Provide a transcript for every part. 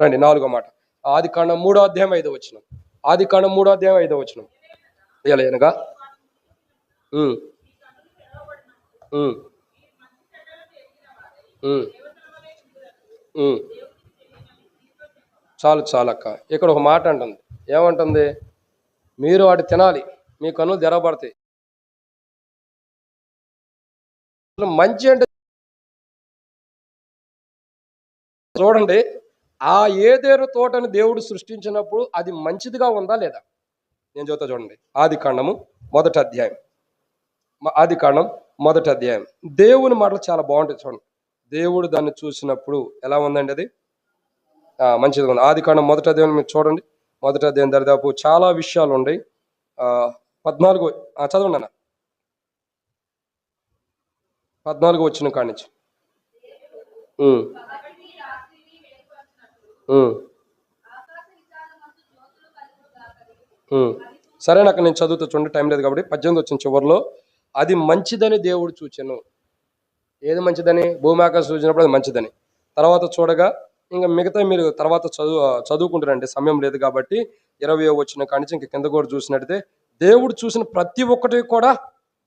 రండి 4వ మాట. ఆదికాండం 3వ అధ్యాయం 5వ వచనం. ఆదికాండం 3వ అధ్యాయం 5వ వచనం. ఎలాగనగా చాలు చాలు అక్క. ఇక్కడ ఒక మాట అంటుంది. ఏమంటుంది? మీరు వాటి తినాలి, మీ కన్నులు తెరవబడతాయి. మంచి అంటే చూడండి, ఆ ఏదేను తోటని దేవుడు సృష్టించినప్పుడు అది మంచిదిగా ఉందా లేదా? నేను చెబుతా చూడండి. ఆదికాండం మొదటి అధ్యాయం. దేవుని మాటలు చాలా బాగుంటాయి. చూడండి, దేవుడు దాన్ని చూసినప్పుడు ఎలా ఉందండి? అది మంచిదిగా ఉంది. ఆదికాండం మొదటి అధ్యాయం మీరు చూడండి. మొదటి అధ్యాయం దరిదాపు చాలా విషయాలు ఉన్నాయి. 14 చదవండి అన్న. 14 వచ్చిన కాడి నుంచి. సరే నాకు నేను చదువుతూ చూడండి, టైం లేదు కాబట్టి. 18 వచ్చిన చివరిలో, అది మంచిదని దేవుడు చూచెను. ఏది మంచిదని? భూమి ఆకాశం చూసినప్పుడు అది మంచిదని. తర్వాత చూడగా ఇంకా మిగతా మీరు తర్వాత చదువుకుంటారండి, సమయం లేదు కాబట్టి. 20 వచ్చిన కాడి నుంచి ఇంక కింద కూడా చూసినట్టయితే దేవుడు చూసిన ప్రతి ఒక్కటి కూడా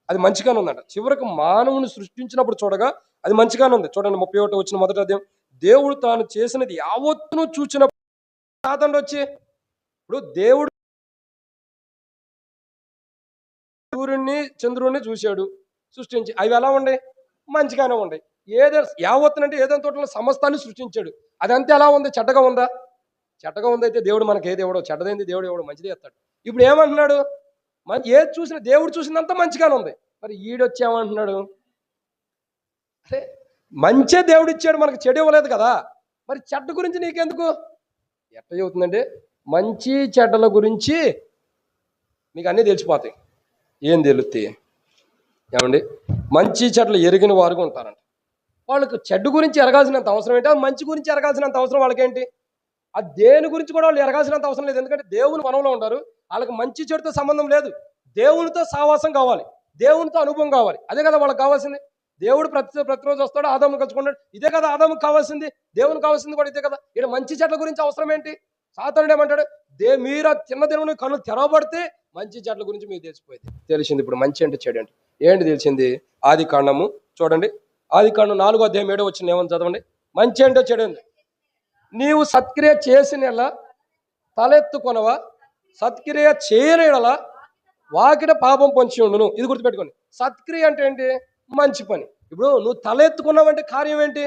అది మంచిగానే ఉందంట. చివరికి మానవుని సృష్టించినప్పుడు చూడగా అది మంచిగానే ఉంది. చూడండి 31 వచ్చిన మొదటి అధ్యాయం. దేవుడు తాను చేసినది యావత్తును చూచినప్పుడు సాతానుడు వచ్చి, ఇప్పుడు దేవుడు సూర్యుడిని చంద్రుడిని చూశాడు, సృష్టించి. అవి ఎలా ఉన్నాయి? మంచిగానే ఉన్నాయి. యావత్తునంటే ఏదైనా తోటలో సమస్తాన్ని సృష్టించాడు. అదంతా ఎలా ఉంది? చెడ్డగా ఉందా? చెడ్డగా ఉందైతే దేవుడు మనకి ఏది ఎవడో, చెడ్డదైంది దేవుడు ఎవడో మంచిదే ఇస్తాడు. ఇప్పుడు ఏమంటున్నాడు? ఏది చూసినా దేవుడు చూసినంత మంచిగానే ఉంది. మరి ఈడొచ్చి ఏమంటున్నాడు? అరే, మంచే దేవుడు ఇచ్చాడు, మనకు చెడు ఇవ్వలేదు కదా, మరి చెడ్డ గురించి నీకెందుకు? ఎట్ట చెబుతుందంటే, మంచి చెడ్డల గురించి మీకు అన్నీ తెలిసిపోతాయి. ఏం తెలుస్తాయి ఏమండి? మంచి చెడ్డలు ఎరిగిన వారుగా ఉంటారంట. వాళ్ళకు చెడ్డు గురించి ఎరగాల్సినంత అవసరం ఏంటి? మంచి గురించి ఎరగాల్సినంత అవసరం వాళ్ళకేంటి? ఆ దేని గురించి కూడా వాళ్ళు ఎరగాల్సినంత అవసరం లేదు. ఎందుకంటే దేవుని వనంలో ఉంటారు. వాళ్ళకి మంచి చెడుతో సంబంధం లేదు. దేవునితో సావాసం కావాలి, దేవునితో అనుభవం కావాలి. అదే కదా వాళ్ళకి కావాల్సింది. దేవుడు ప్రతిరోజు వస్తాడు, ఆదాము కలుసుకున్నాడు. ఇదే కదా ఆదాముకు కావాల్సింది. దేవునికి కావాల్సింది కూడా ఇదే కదా. ఇక్కడ మంచి చెడ్ల గురించి అవసరం ఏంటి? సాతానుడు ఏమంటాడు? మీరు చిన్న దేవుని కళ్ళు తెరవబడితే మంచి చెడ్ల గురించి మీకు తెలిసింది. ఇప్పుడు మంచి అంటే చెడు అంటే ఏంటి తెలిసింది? ఆదికాండము చూడండి. ఆదికాండం 4వ అధ్యాయం 7వ వచనం ఏమని చదవండి. మంచి అంటే చెడు ఉంది. నీవు సత్క్రియ చేసిన ఎలా తలెత్తుకొనవా, సత్క్రియ చేయని ఎడలా వాకిట పాపం పొంచి ఉండును. ఇది గుర్తుపెట్టుకోండి. సత్క్రియ అంటే ఏంటి? మంచి పని. ఇప్పుడు నువ్వు తలెత్తుకున్నావంటే కార్యం ఏంటి?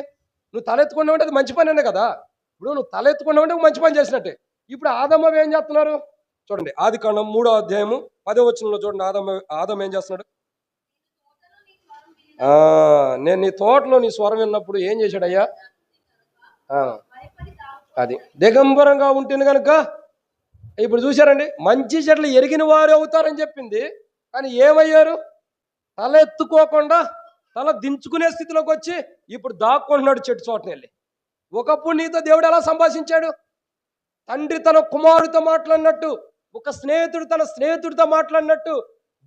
నువ్వు తలెత్తుకున్నావంటే అది మంచి పని అనే కదా. ఇప్పుడు నువ్వు తలెత్తుకున్నావంటే మంచి పని చేసినట్టే. ఇప్పుడు ఆదమ్మ ఏం చేస్తున్నారు చూడండి. ఆదికాండం 3వ అధ్యాయము 10వ వచనంలో చూడండి. ఆదం ఏం చేస్తున్నాడు? నేను నీ తోటలో నీ స్వరం విన్నప్పుడు ఏం చేశాడయ్యా? అది దిగంబరంగా ఉంటుంది కనుక. ఇప్పుడు చూశారండి, మంచి చెట్లు ఎరిగిన వారు అవుతారని చెప్పింది, కానీ ఏమయ్యారు? తల ఎత్తుకోకుండా తల దించుకునే స్థితిలోకి వచ్చి ఇప్పుడు దాక్కుంటున్నాడు చెట్టు చోటని వెళ్ళి. ఒకప్పుడు నీతో దేవుడు ఎలా సంభాషించాడు? తండ్రి తన కుమారుడితో మాట్లాడినట్టు, ఒక స్నేహితుడు తన స్నేహితుడితో మాట్లాడినట్టు,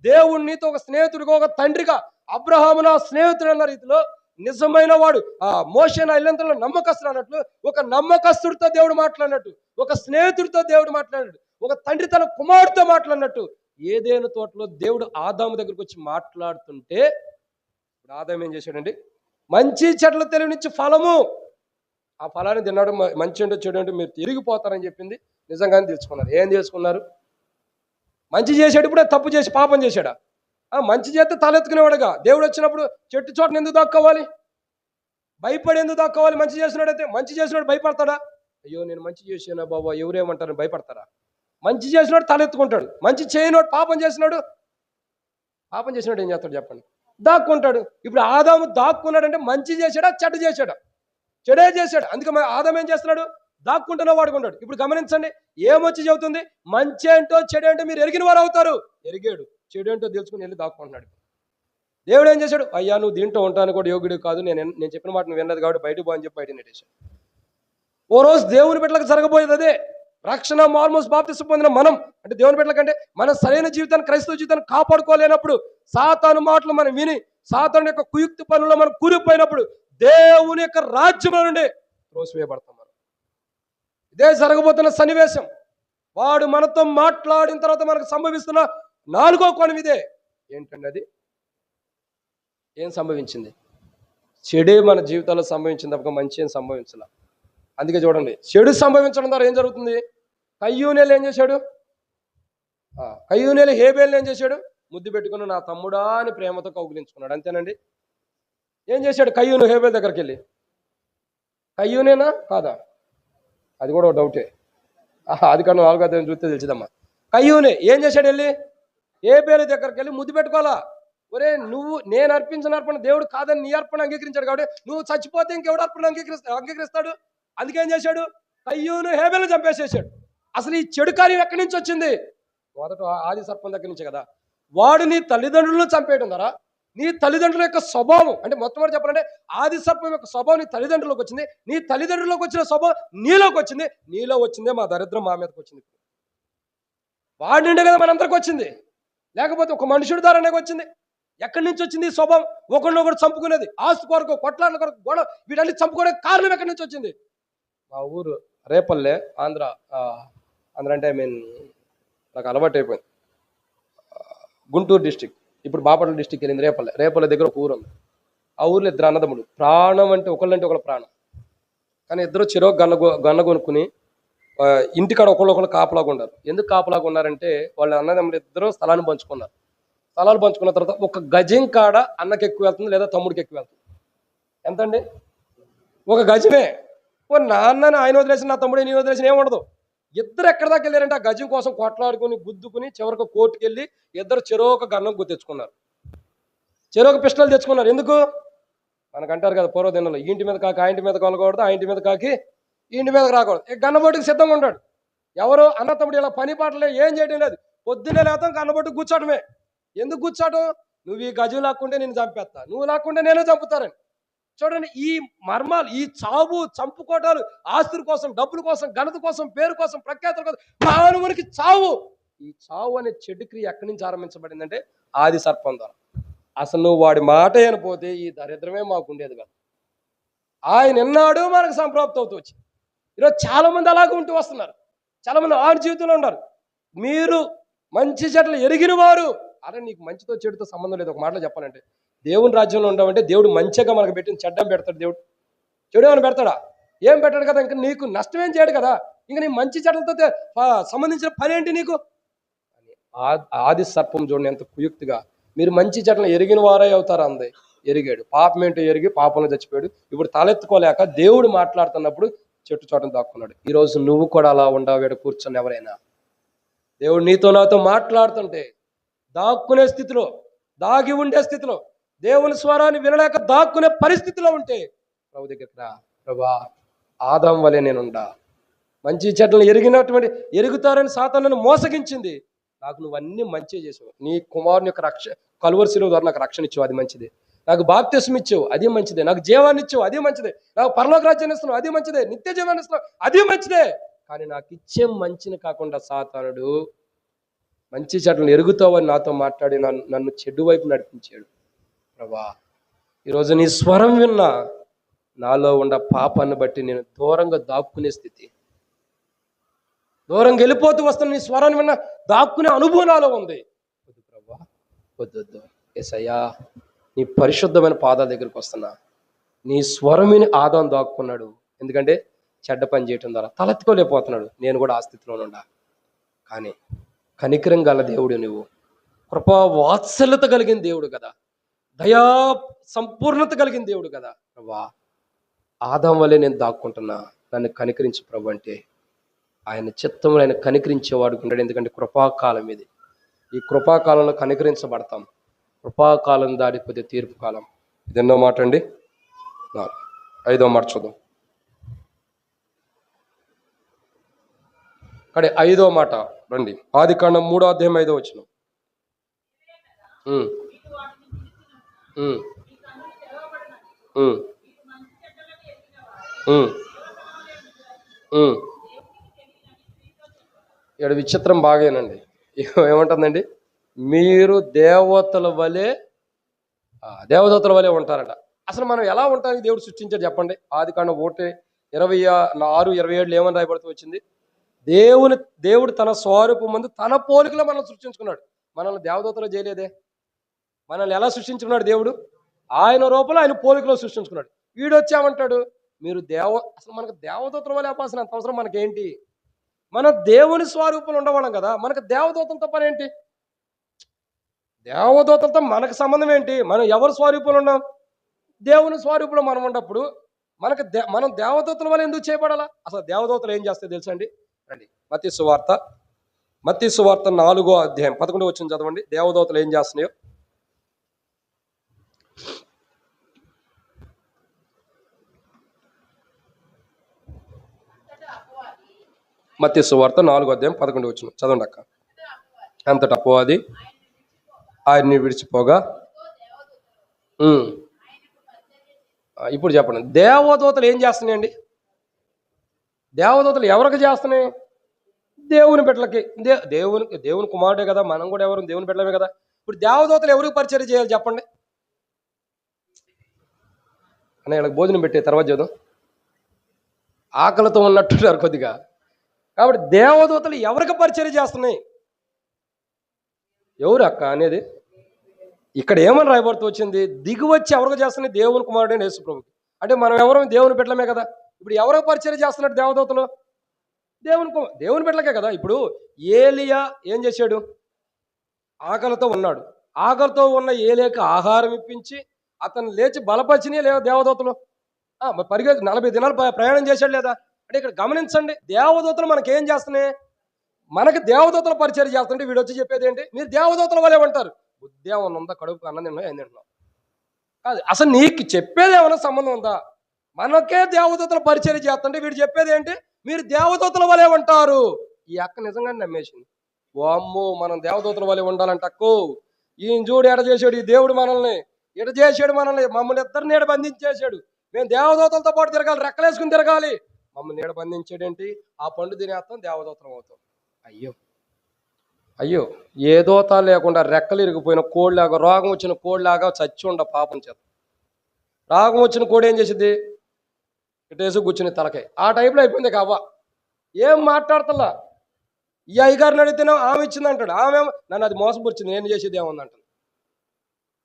దేవుడు నీతో ఒక స్నేహితుడిగా, ఒక తండ్రిగా, అబ్రహాము నా స్నేహితుడు అన్న రీతిలో, నిజమైన వాడు మోషే నా ఇల్లంతలో నమ్మకస్తుడు అన్నట్లు, ఒక నమ్మకస్తుడితో దేవుడు మాట్లాడినట్టు, ఒక స్నేహితుడితో దేవుడు మాట్లాడాడు, ఒక తండ్రి తన కుమారుడితో మాట్లాడినట్టు ఏదేను తోటలో దేవుడు ఆదాము దగ్గరికి వచ్చి మాట్లాడుతుంటే ఇప్పుడు ఆదాము ఏం చేశాడండి? మంచి చెట్ల తెలివినిచ్చి ఫలము, ఆ ఫలాన్ని తిన్నాడు. మంచి అంటే చెడు అంటే మీరు తిరిగిపోతారని చెప్పింది నిజంగానే తెలుసుకున్నారు. ఏం తెలుసుకున్నారు? మంచి చేశాడు, ఇప్పుడే తప్పు చేసి పాపం చేశాడా? మంచి చేస్తే తలెత్తుకునేవాడుగా. దేవుడు వచ్చినప్పుడు చెట్టు చోటని ఎందుకు దాక్కోవాలి? భయపడి ఎందుకు దాక్కోవాలి? మంచి చేసినాడైతే. మంచి చేసినాడు భయపడతాడా? అయ్యో నేను మంచి చేసానా బాబా, ఎవరేమంటారని భయపడతారా? మంచి చేసినాడు తలెత్తుకుంటాడు. మంచి చేయనోడు పాపం చేసినాడు ఏం చేస్తాడు చెప్పండి? దాక్కుంటాడు. ఇప్పుడు ఆదాము దాక్కున్నాడంటే మంచి చేశాడా చెడ్డ చేశాడా? చెడే చేశాడు. అందుకే ఆదాము ఏం చేస్తున్నాడు? దాక్కుంటున్నా వాడుకుంటాడు. ఇప్పుడు గమనించండి, ఏమొచ్చి చెబుతుంది? మంచి ఏంటో చెడు ఏంటో మీరు ఎరిగిన వారు అవుతారు. ఎరిగాడు, చెడు ఏంటో తెలుసుకుని వెళ్ళి దాక్కుంటున్నాడు. దేవుడు ఏం చేశాడు? అయ్యా నువ్వు దీంట్లో ఉంటాను కూడా యోగ్యుడు కాదు, నేను చెప్పిన మాట నువ్వు విన్నది కాబట్టి బయటకు పోని చెప్పి బయట నెట్టేశాడు. ఓ రోజు దేవుని బిడ్డలకు జరగబోయేది అదే. రక్షణ ఆల్మోస్ట్ బాప్తిసం పొందిన మనం అంటే దేవుని బిడ్డల కంటే మన సరైన జీవితాన్ని, క్రైస్తవ జీవితాన్ని కాపాడుకోలేనప్పుడు, సాతాను మాటలు మనం విని సాతాను యొక్క కుయుక్తి పనుల్లో మనం కూలిపోయినప్పుడు దేవుని యొక్క రాజ్యంలో నుండి త్రోసివేయబడతాం. మనం ఇదే జరగబోతున్న సన్నివేశం. వాడు మనతో మాట్లాడిన తర్వాత మనకు సంభవిస్తున్న 4వ కోణం ఇదే. ఏంటండి అది? ఏం సంభవించింది? చెడే మన జీవితాల్లో సంభవించింది తప్ప మంచి ఏం సంభవించాల. అందుకే చూడండి, చెడు సంభవించడం ద్వారా ఏం జరుగుతుంది? కయ్యూనేలు ఏం చేశాడు? కయ్యూనేలు హేబేలు ఏం చేశాడు? ముద్దు పెట్టుకుని నా తమ్ముడా అని ప్రేమతో కౌగిలించుకున్నాడు. అంతేనండి. ఏం చేశాడు కయ్యూను హేబేల్ దగ్గరికి వెళ్ళి? కయ్యూనేనా కాదా? అది కూడా డౌటే. అది కన్నా 4వ అధ్యాయం చూస్తే తెలిసిందమ్మా. కయ్యూనే ఏం చేశాడు? వెళ్ళి హేబేలు దగ్గరికి వెళ్ళి ముద్దు పెట్టుకోవాలా. ఒరే, నువ్వు నేను అర్పించిన అర్పణ దేవుడు కాదని నీ అర్పణ అంగీకరించాడు కాబట్టి నువ్వు చచ్చిపోతే ఇంకెవడు అర్పణ అంగీకరిస్తాడు? అందుకేం చేశాడు? కయ్యూను హేబేలు చంపేసేసాడు. అసలు ఈ చెడు కార్యం ఎక్కడి నుంచి వచ్చింది? మొదట ఆది సర్పం దగ్గర నుంచి కదా. వాడు నీ తల్లిదండ్రులను చంపేయడం ద్వారా నీ తల్లిదండ్రుల యొక్క స్వభావం, అంటే మొట్టమొదటి చెప్పాలంటే ఆది సర్పం యొక్క స్వభావం నీ తల్లిదండ్రులకు వచ్చింది. నీ తల్లిదండ్రులకు వచ్చిన స్వభావం నీలోకి వచ్చింది. నీలో వచ్చిందే మా దరిద్రం మా మీదకి వచ్చింది. వాడి నుండే కదా మనందరికి వచ్చింది. లేకపోతే ఒక మనుషుడి ద్వారానే వచ్చింది. ఎక్కడి నుంచి వచ్చింది ఈ స్వభావం? ఒకరినొకరు చంపుకునేది, ఆస్తి కొరకు, కొట్లాట్ల కొరకు, గొడవ, వీటన్ని చంపుకోవడానికి కారణం ఎక్కడి నుంచి వచ్చింది? మా ఊరు రేపల్లె, ఆంధ్ర అంటే నాకు అలవాటు అయిపోయింది. గుంటూరు డిస్టిక్, ఇప్పుడు బాపట్ల డిస్టిక్ వెళ్ళింది. రేపల్లె దగ్గర ఒక ఊరు ఉంది. ఆ ఊర్లో 2 అన్నదమ్ములు. ప్రాణం అంటే ఒకళ్ళంటే ఒకళ్ళ ప్రాణం. కానీ ఇద్దరు చెరో గన్న కొనుక్కుని ఇంటికాడ ఒకళ్ళు కాపలాగా ఉన్నారు. ఎందుకు కాపలాగా ఉన్నారంటే వాళ్ళ అన్నదమ్ములు ఇద్దరు స్థలాన్ని పంచుకున్నారు. స్థలాలు పంచుకున్న తర్వాత ఒక గజం కాడ అన్నకి ఎక్కువ వెళ్తుంది లేదా తమ్ముడికి ఎక్కువ వెళ్తుంది. ఎంతండి? ఒక గజమే. నాన్నని ఆయన వదిలేసిన నా తమ్ముడే నేను వదిలేసిన ఏముండదు. ఇద్దరు ఎక్కడి దాకా వెళ్ళారంటే ఆ గజం కోసం కొట్లాడుకుని గుద్దుకుని చివరికి కోర్టుకు వెళ్ళి ఇద్దరు చెరోక గన్నం తెచ్చుకున్నారు. చెరోక పిస్టల్ తెచ్చుకున్నారు. ఎందుకు? మనకంటారు కదా పూర్వదినంలో, ఇంటి మీద కాకి ఆ ఇంటి మీద కొలకూడదు, ఆ ఇంటి మీద కాకి ఈ ఇంటి మీదకి రాకూడదు. గన్నబొట్టుకు సిద్ధంగా ఉంటాడు. ఎవరు? అన్న తమ్ముడు ఇలా పని పాటలే ఏం చేయడం లేదు. పొద్దున్నే లేతాం గన్నబొట్టుకు కూర్చోటమే. ఎందుకు కూర్చోటం? నువ్వు ఈ గజం లాక్కుంటే నేను చంపేస్తా, నువ్వు లాక్కుంటే నేను చంపుతారని. చూడండి, ఈ మర్మాలు, ఈ చావు, చంపుకోటాలు, ఆస్తుల కోసం, డబ్బుల కోసం, ఘనత కోసం, పేరు కోసం, ప్రఖ్యాతుల కోసం, మానవునికి చావు. ఈ చావు అనే చెడు క్రియ ఎక్కడి నుంచి ఆరంభించబడిందంటే ఆది సర్పం ద్వారా. అసలు నువ్వు వాడి మాట అయినపోతే ఈ దరిద్రమే మాకు ఉండేది కాదు. ఆయన ఎన్నాడు మనకు సంప్రాప్తి అవుతూ వచ్చి ఈరోజు చాలా మంది అలాగే ఉంటూ వస్తున్నారు. చాలా మంది ఆడి జీవితంలో ఉన్నారు. మీరు మంచి చెట్లు ఎరిగిన వారు. అరే, నీకు మంచితో చెడుతో సంబంధం లేదు. ఒక మాటలో చెప్పాలంటే దేవుని రాజ్యంలో ఉండమంటే దేవుడు మంచిగా మనకు పెట్టిన చెడ్డం పెడతాడు. దేవుడు చెడు ఏమైనా పెడతాడా? ఏం పెట్టాడు కదా. ఇంకా నీకు నష్టమేం చేయడు కదా. ఇంకా నీ మంచి చెట్లతో సంబంధించిన పని ఏంటి నీకు? ఆది సర్పం చూడండి ఎంత కుయుక్తిగా, మీరు మంచి చెట్లను ఎరిగిన వారే అవుతారు అంది. ఎరిగాడు. పాపం ఏంటో ఎరిగి పాపంలో చచ్చిపోయాడు. ఇప్పుడు తలెత్తుకోలేక దేవుడు మాట్లాడుతున్నప్పుడు చెట్టు చోటను దాక్కున్నాడు. ఈరోజు నువ్వు కూడా అలా ఉండవేడు కూర్చొని ఎవరైనా దేవుడు నీతో నాతో మాట్లాడుతుంటే దాక్కునే స్థితిలో, దాగి ఉండే స్థితిలో, దేవుని స్వరాన్ని వినలేక దాక్కునే పరిస్థితిలో ఉంటే ప్రభు దగ్గరికి రా. ప్రభా, ఆదాం వలె నేనుండా. మంచి చెడ్డలను ఎరుగుతారని సాతానును మోసగించింది. నాకు నువ్వు అన్ని మంచి చేసావు. నీ కుమారుని యొక్క కలువరి శిలువ ద్వారా నాకు రక్షణ ఇచ్చావు, అది మంచిదే. నాకు బాప్తిస్మం ఇచ్చావు, అది మంచిదే. నాకు జీవాన్ని ఇచ్చావు, అది మంచిదే. నాకు పరలోక రాజ్యాన్ని ఇస్తున్నావు, అది మంచిదే. నిత్య జీవాన్ని ఇస్తున్నావు, అది మంచిదే. కానీ నాకు ఇచ్చే మంచిని కాకుండా సాతానుడు మంచి చెడ్డలను ఎరుగుతావని నాతో మాట్లాడి నన్ను చెడు వైపు నడిపించాడు. ప్రభా, ఈరోజు నీ స్వరం విన్నా నాలో ఉన్న పాపాన్ని బట్టి నేను దూరంగా దాక్కునే స్థితి, దూరంగా వెళ్ళిపోతూ వస్తున్న నీ స్వరాన్ని విన్నా దాక్కునే అనుభవం నాలో ఉంది. వద్దు ప్రభా, వద్దు. యేసయ్యా, నీ పరిశుద్ధమైన పాదాల దగ్గరికి వస్తున్నా. నీ స్వరమిని ఆదాం దాక్కున్నాడు. ఎందుకంటే చెడ్డ పని చేయటం ద్వారా తలెత్తుకోలేకపోతున్నాడు. నేను కూడా ఆ స్థితిలో ఉండా. కానీ కనికరం గల దేవుడు నువ్వు, కృపా వాత్సల్యత కలిగిన దేవుడు కదా, దయా సంపూర్ణత కలిగిన దేవుడు కదా. ప్రభా, ఆదాం వల్లే నేను దాక్కుంటున్నా, నన్ను కనికరించు ప్రభు అంటే ఆయన చిత్తంలో ఆయన కనికరించేవాడు ఉంటాడు. ఎందుకంటే కృపాకాలం ఇది. ఈ కృపాకాలంలో కనికరించబడతాం. కృపాకాలం దాటిపోతే తీర్పు కాలం. ఇది ఎన్నో మాట అండి? 5వ మాట చూద్దాం. కానీ 5వ మాట రండి. ఆదికాండం 3వ అధ్యాయం 5వ వచనం. ఇక్కడ విచిత్రం బాగేనండి. ఏమంటుందండి? మీరు దేవతల వలె దేవదూతల వలె ఉంటారట. అసలు మనం ఎలా ఉంటానికి దేవుడు సృష్టించాడు చెప్పండి? ఆదికాండం 1 26:27 ఏమని రాయబడుతూ వచ్చింది? దేవుడు తన స్వరూపం ముందు తన పోలికలో మనల్ని సృష్టించుకున్నాడు. మనల్ని దేవదూతలు చేయలేదే. మనల్ని ఎలా సృష్టించుకున్నాడు దేవుడు? ఆయన రూపంలో ఆయన పోలికలో సృష్టించుకున్నాడు. వీడొచ్చామంటాడు మీరు అసలు మనకు దేవదూతల వల్ల అవ్వాల్సిన అంత అవసరం మనకేంటి? మనం దేవుని స్వరూపంలో ఉండవాళ్ళం కదా, మనకు దేవదూతలతో పని ఏంటి? దేవదూతలతో మనకు సంబంధం ఏంటి? మనం ఎవరి స్వరూపంలో ఉన్నాం? దేవుని స్వరూపంలో మనం ఉన్నప్పుడు మనం దేవదూతల వల్ల ఎందుకు చేయబడాలా? అసలు దేవదూతలు ఏం చేస్తాయి తెలుసా అండి? రండి మత్తయి సువార్త 4వ అధ్యాయం 11వ వచనం చదవండి. దేవదూతలు ఏం చేస్తున్నాయో. మత్తయి సువార్త 4వ అధ్యాయం 11వ వచనం చదవండి అక్క. అంతటా అపవాది ఆయన్ని విడిచిపోగా. ఇప్పుడు చెప్పండి, దేవదూతలు ఏం చేస్తున్నాయండి? దేవదూతలు ఎవరికి చేస్తున్నాయి? దేవుని బిడ్డలకి. దేవుని కుమారుడే కదా, మనం కూడా ఎవరు దేవుని బిడ్డలమే కదా. ఇప్పుడు దేవదూతలు ఎవరికి పరిచయం చేయాలి చెప్పండి? అన్న వీళ్ళకి భోజనం పెట్టే తర్వాత చూద్దాం, ఆకలితో ఉన్నట్టున్నారు కొద్దిగా. కాబట్టి దేవదూతలు ఎవరికి పరిచయం చేస్తున్నాయి? ఎవరు అక్క అనేది? ఇక్కడ ఏమని రాయబడుతూ వచ్చింది? దిగువచ్చి ఎవరికి చేస్తున్నాయి? దేవుని కుమారుడైన యేసు ప్రభుకి. అంటే మనం ఎవరు దేవుని బిడ్డలమే కదా. ఇప్పుడు ఎవరికి పరిచయం చేస్తున్నట్టు దేవదూతలు? దేవుని బిడ్డలకే కదా. ఇప్పుడు ఏలియా ఏం చేశాడు? ఆకలితో ఉన్నాడు. ఆకలితో ఉన్న ఏలియాకి ఆహారం ఇప్పించి అతను లేచి బలపరిచినే లేదా దేవదూతలు? పరిగెత్తి 40 దినాలు ప్రయాణం చేశాడు లేదా? అంటే ఇక్కడ గమనించండి, దేవదూతలు మనకేం చేస్తున్నాయి? మనకి దేవదూతలు పరిచయం చేస్తుంటే వీడు వచ్చి చెప్పేది ఏంటి? మీరు దేవదూతల వల్లే ఉంటారు. బుద్ధి ఏమన్నా ఉందా? కడుపు అన్నం తిన్నా ఏం తింటున్నావు కాదు. అసలు నీకు చెప్పేది ఏమైనా సంబంధం ఉందా? మనకే దేవదూతలు పరిచయం చేస్తుంటే వీడు చెప్పేది ఏంటి? మీరు దేవదూతల వలె ఉంటారు. ఈ అక్క నిజంగానే నమ్మేసింది. వామ్మో, మనం దేవదూతల వలె ఉండాలంట అక్కో. ఈయన చూడు ఎడ చేశాడు ఈ దేవుడు మనల్ని, ఎడ చేశాడు మనల్ని, మమ్మల్ని ఇద్దరిని నీడ బంధించేశాడు. మేము దేవదూతలతో పాటు తిరగాలి, రెక్కలేసుకుని తిరగాలి. మమ్మల్ని నీడ బంధించాడేంటి? ఆ పండు తినేస్తాం, దేవదూతలం అవుతాం. అయ్యో ఏ దోత లేకుండా రెక్కలు ఇరిగిపోయిన కోడిలాగా, రోగం వచ్చిన కోడిలాగా చచ్చి ఉండ పాపం చేత. రోగం వచ్చిన కోడి ఏం చేసింది? ఇటేసి కూర్చుని తలకాయ. ఆ టైప్లో అయిపోయింది కవ్వ. ఏం మాట్లాడతలా. ఈ అయ్యగారిని అడిగితేనే ఆమె ఇచ్చింది అంటాడు. ఆమె నన్ను అది మోసపుచ్చింది, నేను చేసేది ఏముందంటాడు.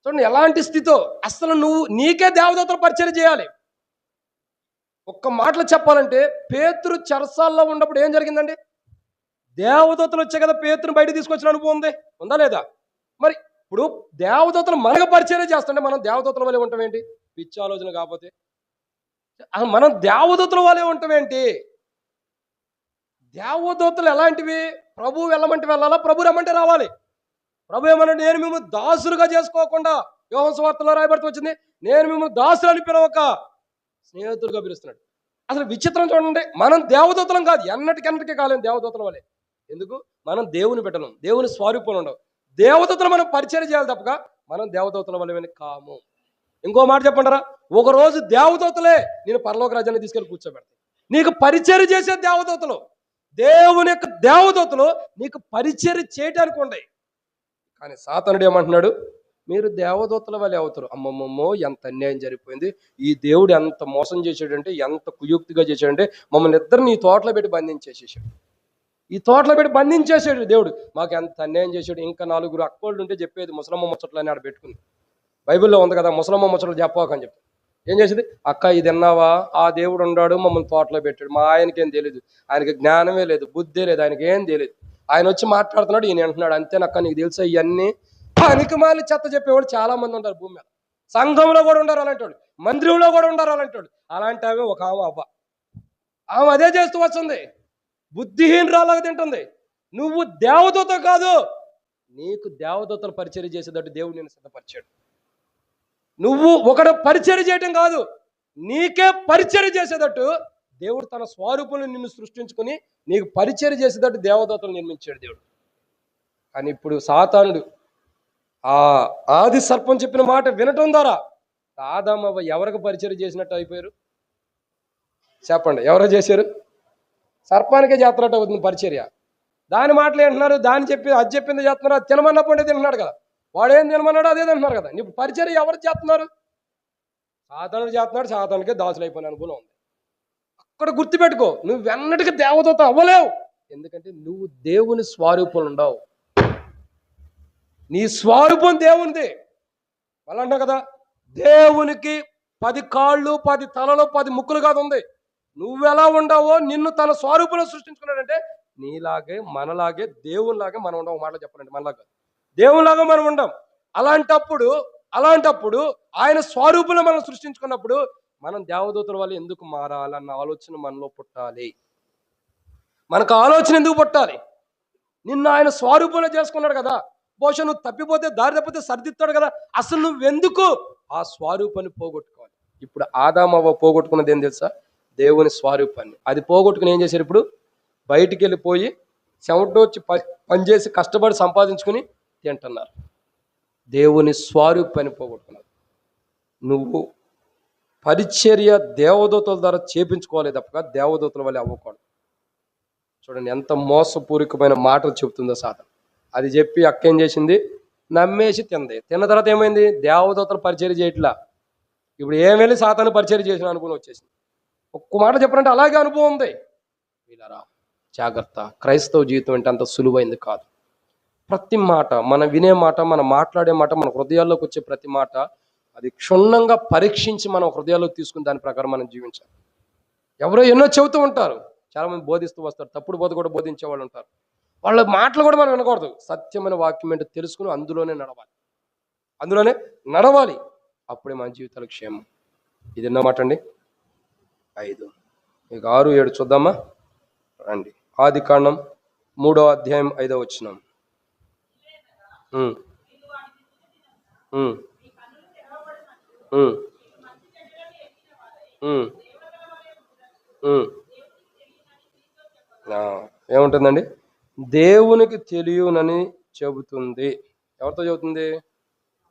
చూడండి ఎలాంటి స్థితో. అసలు నీకే దేవదూతలు పరిచయం చేయాలి. ఒక్క మాటలు చెప్పాలంటే పేతురు చెరసాల్లో ఉన్నప్పుడు ఏం జరిగిందండి? దేవదూతలు వచ్చే కదా పేతురుని బయట తీసుకొచ్చిన అనుభవం ఉందా లేదా? మరి ఇప్పుడు దేవదూతలు మనకు పరిచయం చేస్తుంటే మనం దేవదూతల వల్లే ఉంటాం ఏంటి? పిచ్చి ఆలోచన కాకపోతే అసలు మనం దేవదూతల వల్లే ఉంటాం ఏంటి? దేవదూతలు ఎలాంటివి? ప్రభు వెళ్ళమంటే వెళ్ళాలా, ప్రభు రమ్మంటే రావాలి. ప్రభు ఏమన్నా నేను మిమ్మల్ని దాసులుగా చేసుకోకుండా, యోహాను సువార్తలో రాయబడుతూ వచ్చింది, నేను మిమ్మల్ని దాసులు అని పిలవక స్నేహితులుగా పిలుస్తున్నాడు. అసలు విచిత్రం చూడండి, మనం దేవదూతలం కాదు, ఎన్నటికెన్నటికీ కాలేం దేవదూతల వల్లే. ఎందుకు? మనం దేవుని బిడ్డలం, దేవుని స్వరూపంలో ఉండవు. దేవదూతలు మనం పరిచయం చేయాలి తప్పక మనం దేవదూతల వల్లే కాము. ఇంకో మాట చెప్పంటారా? ఒకరోజు దేవదూతలే నేను పరలోక రాజ్యాన్ని తీసుకెళ్ళి కూర్చోబెడతాను. నీకు పరిచయం చేసే దేవదూతలు, దేవుని యొక్క దేవదూతలు నీకు పరిచయం చేయడానికి ఉన్నాయి. కానీ సాతానుడు ఏమంటున్నాడు? మీరు దేవదూతల వల్లే అవుతారు. అమ్మమ్మమ్మో, ఎంత అన్యాయం జరిగిపోయింది. ఈ దేవుడు ఎంత మోసం చేశాడంటే, ఎంత కుయుక్తిగా చేశాడంటే, మమ్మల్ని ఇద్దరిని ఈ తోటలో పెట్టి బంధించేసేసాడు. ఈ తోటలో పెట్టి బంధించేసాడు దేవుడు. మాకు ఎంత అన్యాయం చేశాడు. ఇంకా 4 అక్కోళ్ళు ఉంటే చెప్పేది ముసలమ్మ ముచ్చట్లు అని ఆడ పెట్టుకుని. బైబిల్లో ఉంది కదా, ముసలమ్మ ముచ్చట్లు చెప్పాకని చెప్పి ఏం చేసేది? అక్క ఇది విన్నావా? ఆ దేవుడు ఉన్నాడు, మమ్మల్ని తోటలో పెట్టాడు. మా ఆయనకేం తెలియదు, ఆయనకి జ్ఞానమే లేదు, బుద్ధే లేదు, ఆయనకి ఏం తెలియదు. ఆయన వచ్చి మాట్లాడుతున్నాడు, ఈయన అంటున్నాడు. అంతేనక్క, నీకు తెలుసా ఇవన్నీ? పనికిమాలి చెత్త చెప్పేవాడు చాలా మంది ఉంటారు భూమి మీద. సంఘంలో కూడా ఉండరు అలాంటి వాడు, మందిరంలో కూడా ఉండరు అలాంటి వాడు. అలాంటి ఆమె ఒక ఆమె అదే చేస్తూ వస్తుంది. బుద్ధిహీనరాలాగా తింటుంది. నువ్వు దేవదూత కాదు, నీకు దేవదూతలు పరిచయం చేసేటట్టు దేవుడు నేను సిద్ధపరిచాడు. నువ్వు ఒకడు పరిచయం చేయటం కాదు, నీకే పరిచయం చేసేటట్టు దేవుడు తన స్వరూపంలో నిన్ను సృష్టించుకొని నీకు పరిచయం చేసేటట్టు దేవదూతలు నిర్మించాడు దేవుడు. కానీ ఇప్పుడు సాతానుడు ఆ ఆది సర్పం చెప్పిన మాట వినటం ద్వారా ఆదామవ్వ ఎవరికి పరిచయం చేసినట్టు అయిపోయారు చెప్పండి? ఎవరో చేశారు? సర్పానికే చేస్తున్నట్టు అవుతుంది పరిచర్య. దాని మాటలు ఏంటున్నారు? అది చెప్పింది చేస్తున్నారు. అది తినమన్నప్పుడు తింటున్నాడు కదా, వాడేం తినమన్నాడు అదే తింటున్నారు కదా. ఇప్పుడు పరిచర్య ఎవరు చేస్తున్నారు? సాతానుడు చేస్తున్నాడు. సాతానుకే దాసులు అయిపోయిన అనుభవం ఉంది. ఇక్కడ గుర్తుపెట్టుకో, నువ్వు వెన్నటికి దేవదూత అవ్వలేవు. ఎందుకంటే నువ్వు దేవుని స్వరూపంలో ఉండవు. నీ స్వరూపం దేవునిది. వాళ్ళు అంటావు కదా, దేవునికి 10 కాళ్ళు 10 తలలు 10 ముక్కులు కాదు ఉంది. నువ్వెలా ఉండవో నిన్ను తన స్వరూపంలో సృష్టించుకున్నాడంటే నీలాగే మనలాగే దేవునిలాగే మనం ఉండవు. మాట చెప్పాలంటే మనలాగా దేవునిలాగా మనం ఉండం. అలాంటప్పుడు ఆయన స్వరూపంలో మనం సృష్టించుకున్నప్పుడు మనం దేవదూతల వల్ల ఎందుకు మారాలన్న ఆలోచన మనలో పుట్టాలి. మనకు ఆలోచన ఎందుకు పుట్టాలి? నిన్ను ఆయన స్వరూపంలో చేసుకున్నాడు కదా. బహుశా నువ్వు తప్పిపోతే, దారి తప్పితే సరిదిద్దాడు కదా. అసలు నువ్వెందుకు ఆ స్వరూపాన్ని పోగొట్టుకోవాలి? ఇప్పుడు ఆదామవ్వ పోగొట్టుకున్నది ఏం తెలుసా? దేవుని స్వరూపాన్ని. అది పోగొట్టుకుని ఏం చేశారు? ఇప్పుడు బయటికి వెళ్ళిపోయి చెమటొచ్చి పనిచేసి కష్టపడి సంపాదించుకుని తింటున్నారు. దేవుని స్వరూపాన్ని పోగొట్టుకున్నారు. నువ్వు పరిచర్య దేవదూతల ద్వారా చేపించుకోవాలి తప్ప దేవదూతల వల్ల అవ్వకూడదు. చూడండి ఎంత మోసపూరికమైన మాటలు చెబుతుందో సాధన. అది చెప్పి అక్క ఏం చేసింది? నమ్మేసి తింది. తిన్న తర్వాత ఏమైంది? దేవదూతలు పరిచర్య చేయట్లా. ఇప్పుడు ఏం వెళ్ళి సాతాను పరిచర్య చేసిన అనుభవం వచ్చేసింది. ఒక్క మాట చెప్పాలంటే అలాగే అనుభవం ఉంది. వీళ్ళరా జాగ్రత్త. క్రైస్తవ జీవితం అంటే అంత సులువైంది కాదు. ప్రతి మాట, మనం వినే మాట, మనం మాట్లాడే మాట, మన హృదయాల్లోకి వచ్చే ప్రతి మాట అది క్షుణ్ణంగా పరీక్షించి మనం హృదయాల్లోకి తీసుకుని దాని ప్రకారం మనం జీవించాలి. ఎవరో ఎన్నో చెబుతూ ఉంటారు, చాలామంది బోధిస్తూ వస్తారు, తప్పుడు బోధ కూడా బోధించే వాళ్ళు ఉంటారు. వాళ్ళ మాటలు కూడా మనం వినకూడదు. సత్యమైన వాక్యం ఏంటో తెలుసుకుని అందులోనే నడవాలి. అప్పుడే మన జీవితాలకు క్షేమం. ఇది ఎన్నమాట అండి? 5. ఇక 6, 7 చూద్దామా రండి. ఆదికాండం 3వ అధ్యాయం 5వ వచనం. ఏముంటుందండి? దేవునికి తెలియనని చెబుతుంది. ఎవరితో చెబుతుంది?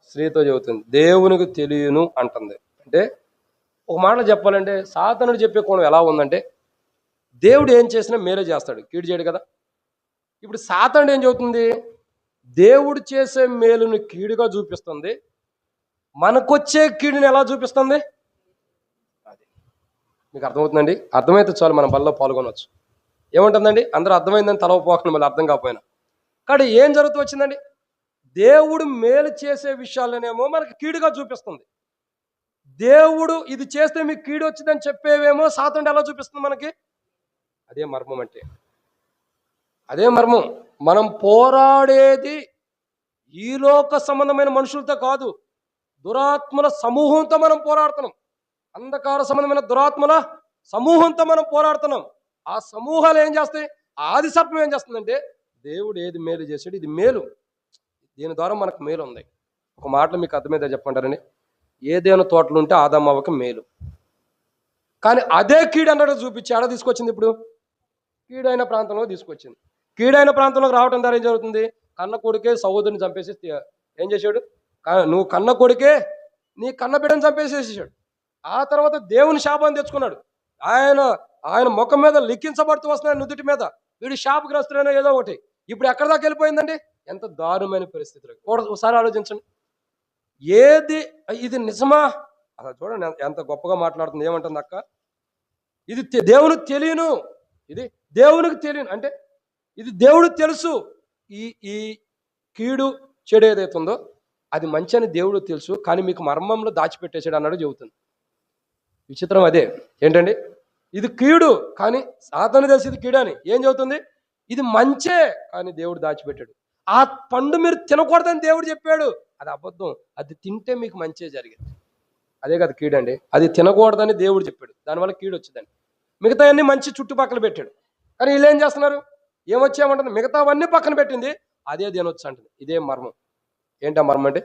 స్త్రీతో చెబుతుంది. దేవునికి తెలియను అంటుంది. అంటే ఒక మాటలో చెప్పాలంటే సాతానుడు చెప్పే కోణం ఎలా ఉందంటే, దేవుడు ఏం చేసినా మేలే చేస్తాడు, కీడు చేయడు కదా. ఇప్పుడు సాతానుడు ఏం చెబుతుంది? దేవుడు చేసే మేలుని కీడుగా చూపిస్తుంది, మనకొచ్చే కీడుని ఎలా చూపిస్తుంది? అది మీకు అర్థమవుతుందండి? అర్థమైతే చాలు, మన బల్లో పాల్గొనవచ్చు. ఏముంటుందండి? అందరూ అర్థమైందని తలవపోకుండా మళ్ళీ అర్థం కాకపోయినా. కానీ ఏం జరుగుతూ వచ్చిందండి? దేవుడు మేలు చేసే విషయాలనేమో మనకి కీడుగా చూపిస్తుంది. దేవుడు ఇది చేస్తే మీకు కీడు వచ్చిందని చెప్పేవేమో సాతానుడు ఎలా చూపిస్తుంది మనకి? అదే మర్మం అంటే. అదే మర్మం. మనం పోరాడేది ఈ లోక సంబంధమైన మనుషులతో కాదు, దురాత్మల సమూహంతో మనం పోరాడుతున్నాం. అంధకార సంబంధమైన దురాత్మల సమూహంతో మనం పోరాడుతున్నాం. ఆ సమూహాలు ఏం చేస్తాయి? ఆది సర్పం ఏం చేస్తుందంటే, దేవుడు ఏది మేలు చేశాడు, ఇది మేలు, దీని ద్వారా మనకు మేలు ఉంది. ఒక మాటలు మీకు అర్థమైతే చెప్పంటారని, ఏదైనా తోటలు ఉంటే ఆదామవ్వకి మేలు, కానీ అదే కీడు అన్నట్టు చూపించి ఆడ తీసుకొచ్చింది. ఇప్పుడు కీడైన ప్రాంతంలో తీసుకొచ్చింది. కీడైన ప్రాంతంలోకి రావడం ద్వారా ఏం జరుగుతుంది? కన్న కొడుకే సహోదరుని చంపేసి ఏం చేశాడు? నువ్వు కన్న కొడుకే నీ కన్న బిడ్డను చంపేసేసాడు. ఆ తర్వాత దేవుని శాపాన్ని తెచ్చుకున్నాడు. ఆయన ముఖం మీద లిఖించబడుతూ వస్తున్నాడు, నుదుటి మీద, వీడు శాపగ్రస్తుడైనా ఏదో ఒకటి. ఇప్పుడు ఎక్కడి దాకా వెళ్ళిపోయిందండి? ఎంత దారుణమైన పరిస్థితులు. ఒకసారి ఆలోచించండి. ఇది నిజమా? అసలు చూడండి ఎంత గొప్పగా మాట్లాడుతుంది. ఏమంటుంది అక్క? ఇది దేవునికి తెలియను, ఇది దేవునికి తెలియను అంటే ఇది దేవుడు తెలుసు. ఈ కీడు చెడు ఏదైతే ఉందో అది మంచి అని దేవుడు తెలుసు, కానీ మీకు మర్మంలో దాచిపెట్టేసాడు అన్నాడు చెబుతుంది. విచిత్రం అదే. ఏంటండి? ఇది కీడు, కానీ సాతాను తెలిసి ఇది కీడు అని ఏం చెబుతుంది? ఇది మంచే, కానీ దేవుడు దాచిపెట్టాడు. ఆ పండు మీరు తినకూడదని దేవుడు చెప్పాడు, అది అబద్ధం. అది తింటే మీకు మంచే జరిగింది. అదే కదా కీడు అండి. అది తినకూడదని దేవుడు చెప్పాడు, దానివల్ల కీడు వచ్చిందని. మిగతా అన్ని మంచి చుట్టుపక్కల పెట్టాడు. కానీ వీళ్ళు ఏం చేస్తున్నారు? ఏమొచ్చామంటుంది? మిగతావన్నీ పక్కన పెట్టింది, అదే దేనొచ్చు అంటుంది. ఇదే మర్మం. ఏంటా మర్మం అంటే,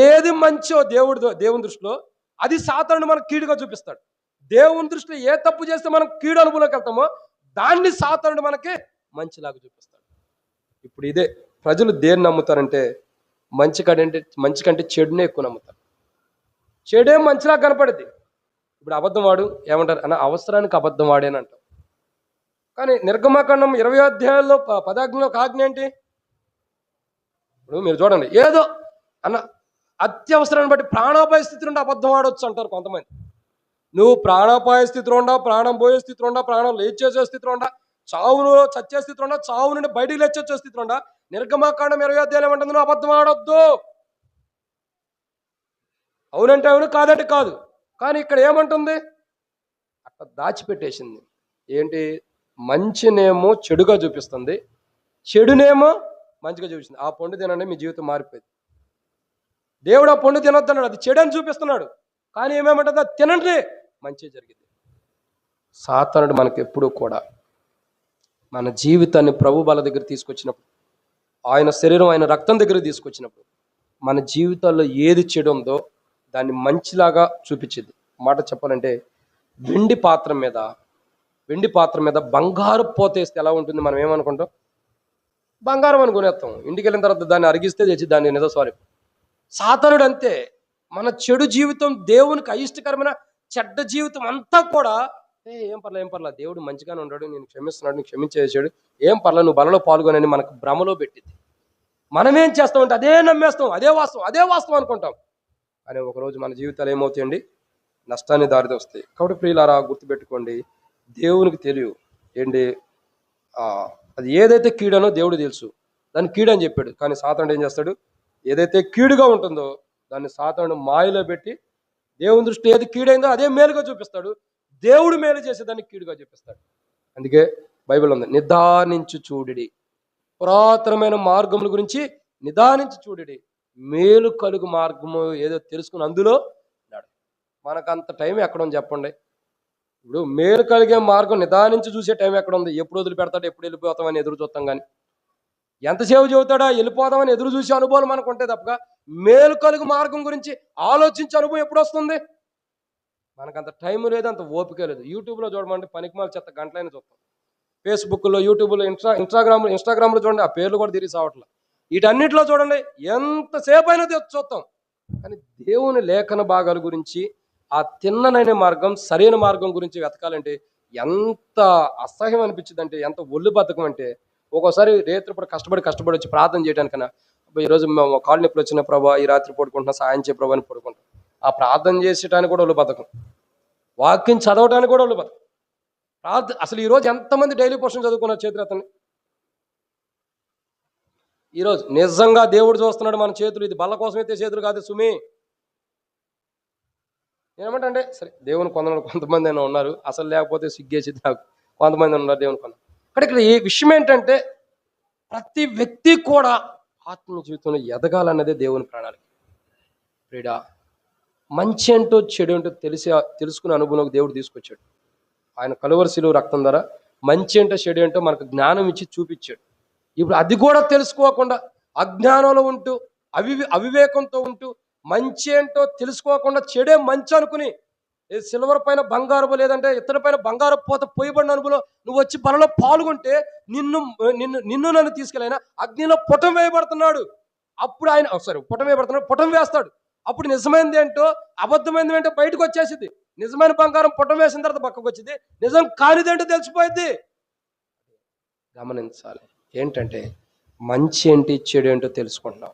ఏది మంచో దేవుని దృష్టిలో అది సాతానుడు మనకు కీడుగా చూపిస్తాడు. దేవుని దృష్టిలో ఏ తప్పు చేస్తే మనం కీడు అనుభవంలోకి వెళ్తామో దాన్ని సాతానుడు మనకి మంచిలాగా చూపిస్తాడు. ఇప్పుడు ఇదే ప్రజలు దేన్ని నమ్ముతారంటే, మంచి కంటే చెడునే ఎక్కువ నమ్ముతారు. చెడే మంచిలాగా కనపడుద్ది. ఇప్పుడు అబద్ధం వాడు ఏమంటారు అన్న, అవసరానికి అబద్ధం వాడేనంటారు. కానీ నిర్గమకాండం 20వ అధ్యాయంలో 10వ ఆజ్ఞలో ఒక ఆజ్ఞ ఏంటి? ఇప్పుడు మీరు చూడండి, ఏదో అన్న అత్యవసరాన్ని బట్టి ప్రాణాపాయ స్థితి నుండి అబద్ధం ఆడవచ్చు అంటారు కొంతమంది. నువ్వు ప్రాణాపాయ స్థితిలో ఉండా, ప్రాణం పోయే స్థితిలో ఉండా, ప్రాణం లేచేసే స్థితిలో ఉండా, చావును చచ్చే స్థితిలో ఉండా, చావు నుండి బయటికి లేచొచ్చే స్థితిలో ఉండా, నిర్గమాకాండం 20 అధ్యాయం ఏమంటుంది? నువ్వు అబద్ధం ఆడొద్దు. అవునంటే అవును, కాదంటే కాదు. కానీ ఇక్కడ ఏమంటుంది? అట్లా దాచిపెట్టేసింది. ఏంటి? మంచినేమో చెడుగా చూపిస్తుంది, చెడునేమో మంచిగా చూపిస్తుంది. ఆ పండు తినండి, మీ జీవితం మారిపోయింది. దేవుడు ఆ పండు తినొద్దన్నాడు, అది చెడు అని చూపిస్తున్నాడు. కానీ ఏమేమంటుంది? అది తినండి, మంచి జరిగింది. సాతానుడు మనకు ఎప్పుడూ కూడా మన జీవితాన్ని ప్రభు బల దగ్గర తీసుకొచ్చినప్పుడు, ఆయన శరీరం, ఆయన రక్తం దగ్గర తీసుకొచ్చినప్పుడు, మన జీవితాల్లో ఏది చెడు ఉందో దాన్ని మంచిలాగా చూపించింది. మాట చెప్పాలంటే వెండి పాత్ర మీద బంగారు పోతేస్తే ఎలా ఉంటుంది? మనం ఏమనుకుంటాం? బంగారం అని కొనేస్తాం. ఇంటికి వెళ్ళిన తర్వాత దాన్ని అరిగిస్తే తెచ్చి దాన్ని నిజస్వారి. సాతానుడు అంతే. మన చెడు జీవితం, దేవునికి అయిష్టకరమైన చెడ్డ జీవితం అంతా కూడా ఏం పర్లా దేవుడు మంచిగానే ఉన్నాడు, నేను క్షమిస్తున్నాడు, నేను క్షమించేసాడు, ఏం పర్లా, నువ్వు బలలో పాల్గొనని మనకు భ్రమలో పెట్టింది. మనం ఏం చేస్తామంటే అదే నమ్మేస్తాం, అదే వాస్తవం అనుకుంటాం. అని ఒకరోజు మన జీవితాలు ఏమవుతాయండి? నష్టాన్ని దారితోస్తాయి. కాబట్టి ప్రియులారా, గుర్తుపెట్టుకోండి, దేవునికి తెలియదు ఏంటి అది ఏదైతే కీడనో దేవుడు తెలుసు, దాన్ని కీడని చెప్పాడు. కానీ సాతానుడు ఏం చేస్తాడు? ఏదైతే కీడుగా ఉంటుందో దాన్ని సాతానుడు మాయలో పెట్టి దేవుని దృష్టి ఏది కీడైందో అదే మేలుగా చూపిస్తాడు, దేవుడు మేలు చేసేదాన్ని కీడుగా చూపిస్తాడు. అందుకే బైబిల్ ఉంది, నిదానించు చూడిడి, పురాతనమైన మార్గముల గురించి నిదానించి చూడిడి, మేలు కలుగు మార్గము ఏదో తెలుసుకుని అందులో నడు. మనకంత టైం ఎక్కడ ఉంది చెప్పండి? ఇప్పుడు మేలు కలిగే మార్గం నిదానించి చూసే టైం ఎక్కడ ఉంది? ఎప్పుడు వదిలిపెడతాడు, ఎప్పుడు వెళ్ళిపోతామని ఎదురు చూస్తాం. కానీ ఎంతసేపు చెబుతాడా వెళ్ళిపోదామని ఎదురు చూసే అనుభవం మనకు ఉంటే తప్పగా మేలు కలుగు మార్గం గురించి ఆలోచించే అనుభవం ఎప్పుడు వస్తుంది? మనకంత టైం లేదు, అంత ఓపిక లేదు. యూట్యూబ్లో చూడమంటే పనికిమాల చెత్త గంటలైనా చూస్తాం. ఫేస్బుక్లో, యూట్యూబ్లో, ఇన్స్టాగ్రామ్లో చూడండి, ఆ పేర్లు కూడా తిరిగి సావట్లేదు. వీటన్నిటిలో చూడండి, ఎంతసేపు అయినా చూస్తాం. కానీ దేవుని లేఖన భాగాల గురించి, ఆ తిన్ననైన మార్గం, సరైన మార్గం గురించి వెతకాలంటే ఎంత అసహ్యం అనిపించింది అంటే, ఎంత ఒళ్ళు బద్ధకం అంటే, ఒక్కోసారి రేత్రిపూట కష్టపడి వచ్చి ప్రార్థన చేయడానికన్నా, ఈరోజు మేము కాళ్ళు నొప్పులు వచ్చిన ప్రభా, ఈ రాత్రి పడుకుంటున్నా, సాయం చే ప్రభా అని పడుకుంటాం. ఆ ప్రార్థన చేసేటానికి కూడా ఒళ్ళు బద్ధకం, వాక్యం చదవడానికి కూడా ఒళ్ళు బద్ధకం. అసలు ఈరోజు ఎంతమంది డైలీ పోర్షన్ చదువుకున్నారు? చేతులు ఎత్తండి. ఈరోజు నిజంగా దేవుడు చూస్తున్నాడు మన చేతులు. ఇది బల్ల కోసం అయితే చేతులు కాదు సుమి. నేనేమంటే సరే, దేవుని కొంతమంది అయినా ఉన్నారు, అసలు లేకపోతే సిగ్గేసి కొంతమంది ఉన్నారు దేవుని ఇక్కడ ఈ విషయం ఏంటంటే, ప్రతి వ్యక్తి కూడా ఆత్మ జీవితంలో ఎదగాలన్నదే దేవుని ప్రణాళిక. ప్రియుడా, మంచి ఏంటో చెడు ఏంటో తెలుసుకునే అనుభవం దేవుడు తీసుకొచ్చాడు. ఆయన కలువరి శిలువ రక్తం ద్వారా మంచి ఏంటో చెడు ఏంటో మనకు జ్ఞానం ఇచ్చి చూపించాడు. ఇప్పుడు అది కూడా తెలుసుకోకుండా అజ్ఞానంలో ఉంటూ, అవివేకంతో ఉంటూ, మంచి ఏంటో తెలుసుకోకుండా చెడే మంచి అనుకుని, సిల్వర్ పైన బంగారు లేదంటే ఇతర పైన బంగారు పోత పోయబడిన అనుభవం నువ్వు వచ్చి బలలో పాల్గొంటే నిన్ను నన్ను తీసుకెళ్ళైనా అగ్నిలో పుటం వేయబడుతున్నాడు. అప్పుడు ఆయన పుటం వేస్తాడు. అప్పుడు నిజమైనది ఏంటో అబద్ధమైనది ఏంటో బయటకు వచ్చేసింది. నిజమైన బంగారం పుటం వేసిన తర్వాత పక్కకు వచ్చింది, నిజం కానిదేంటో తెలిసిపోయింది. గమనించాలి. ఏంటంటే మంచి ఏంటి చెడు ఏంటో తెలుసుకుంటున్నాం.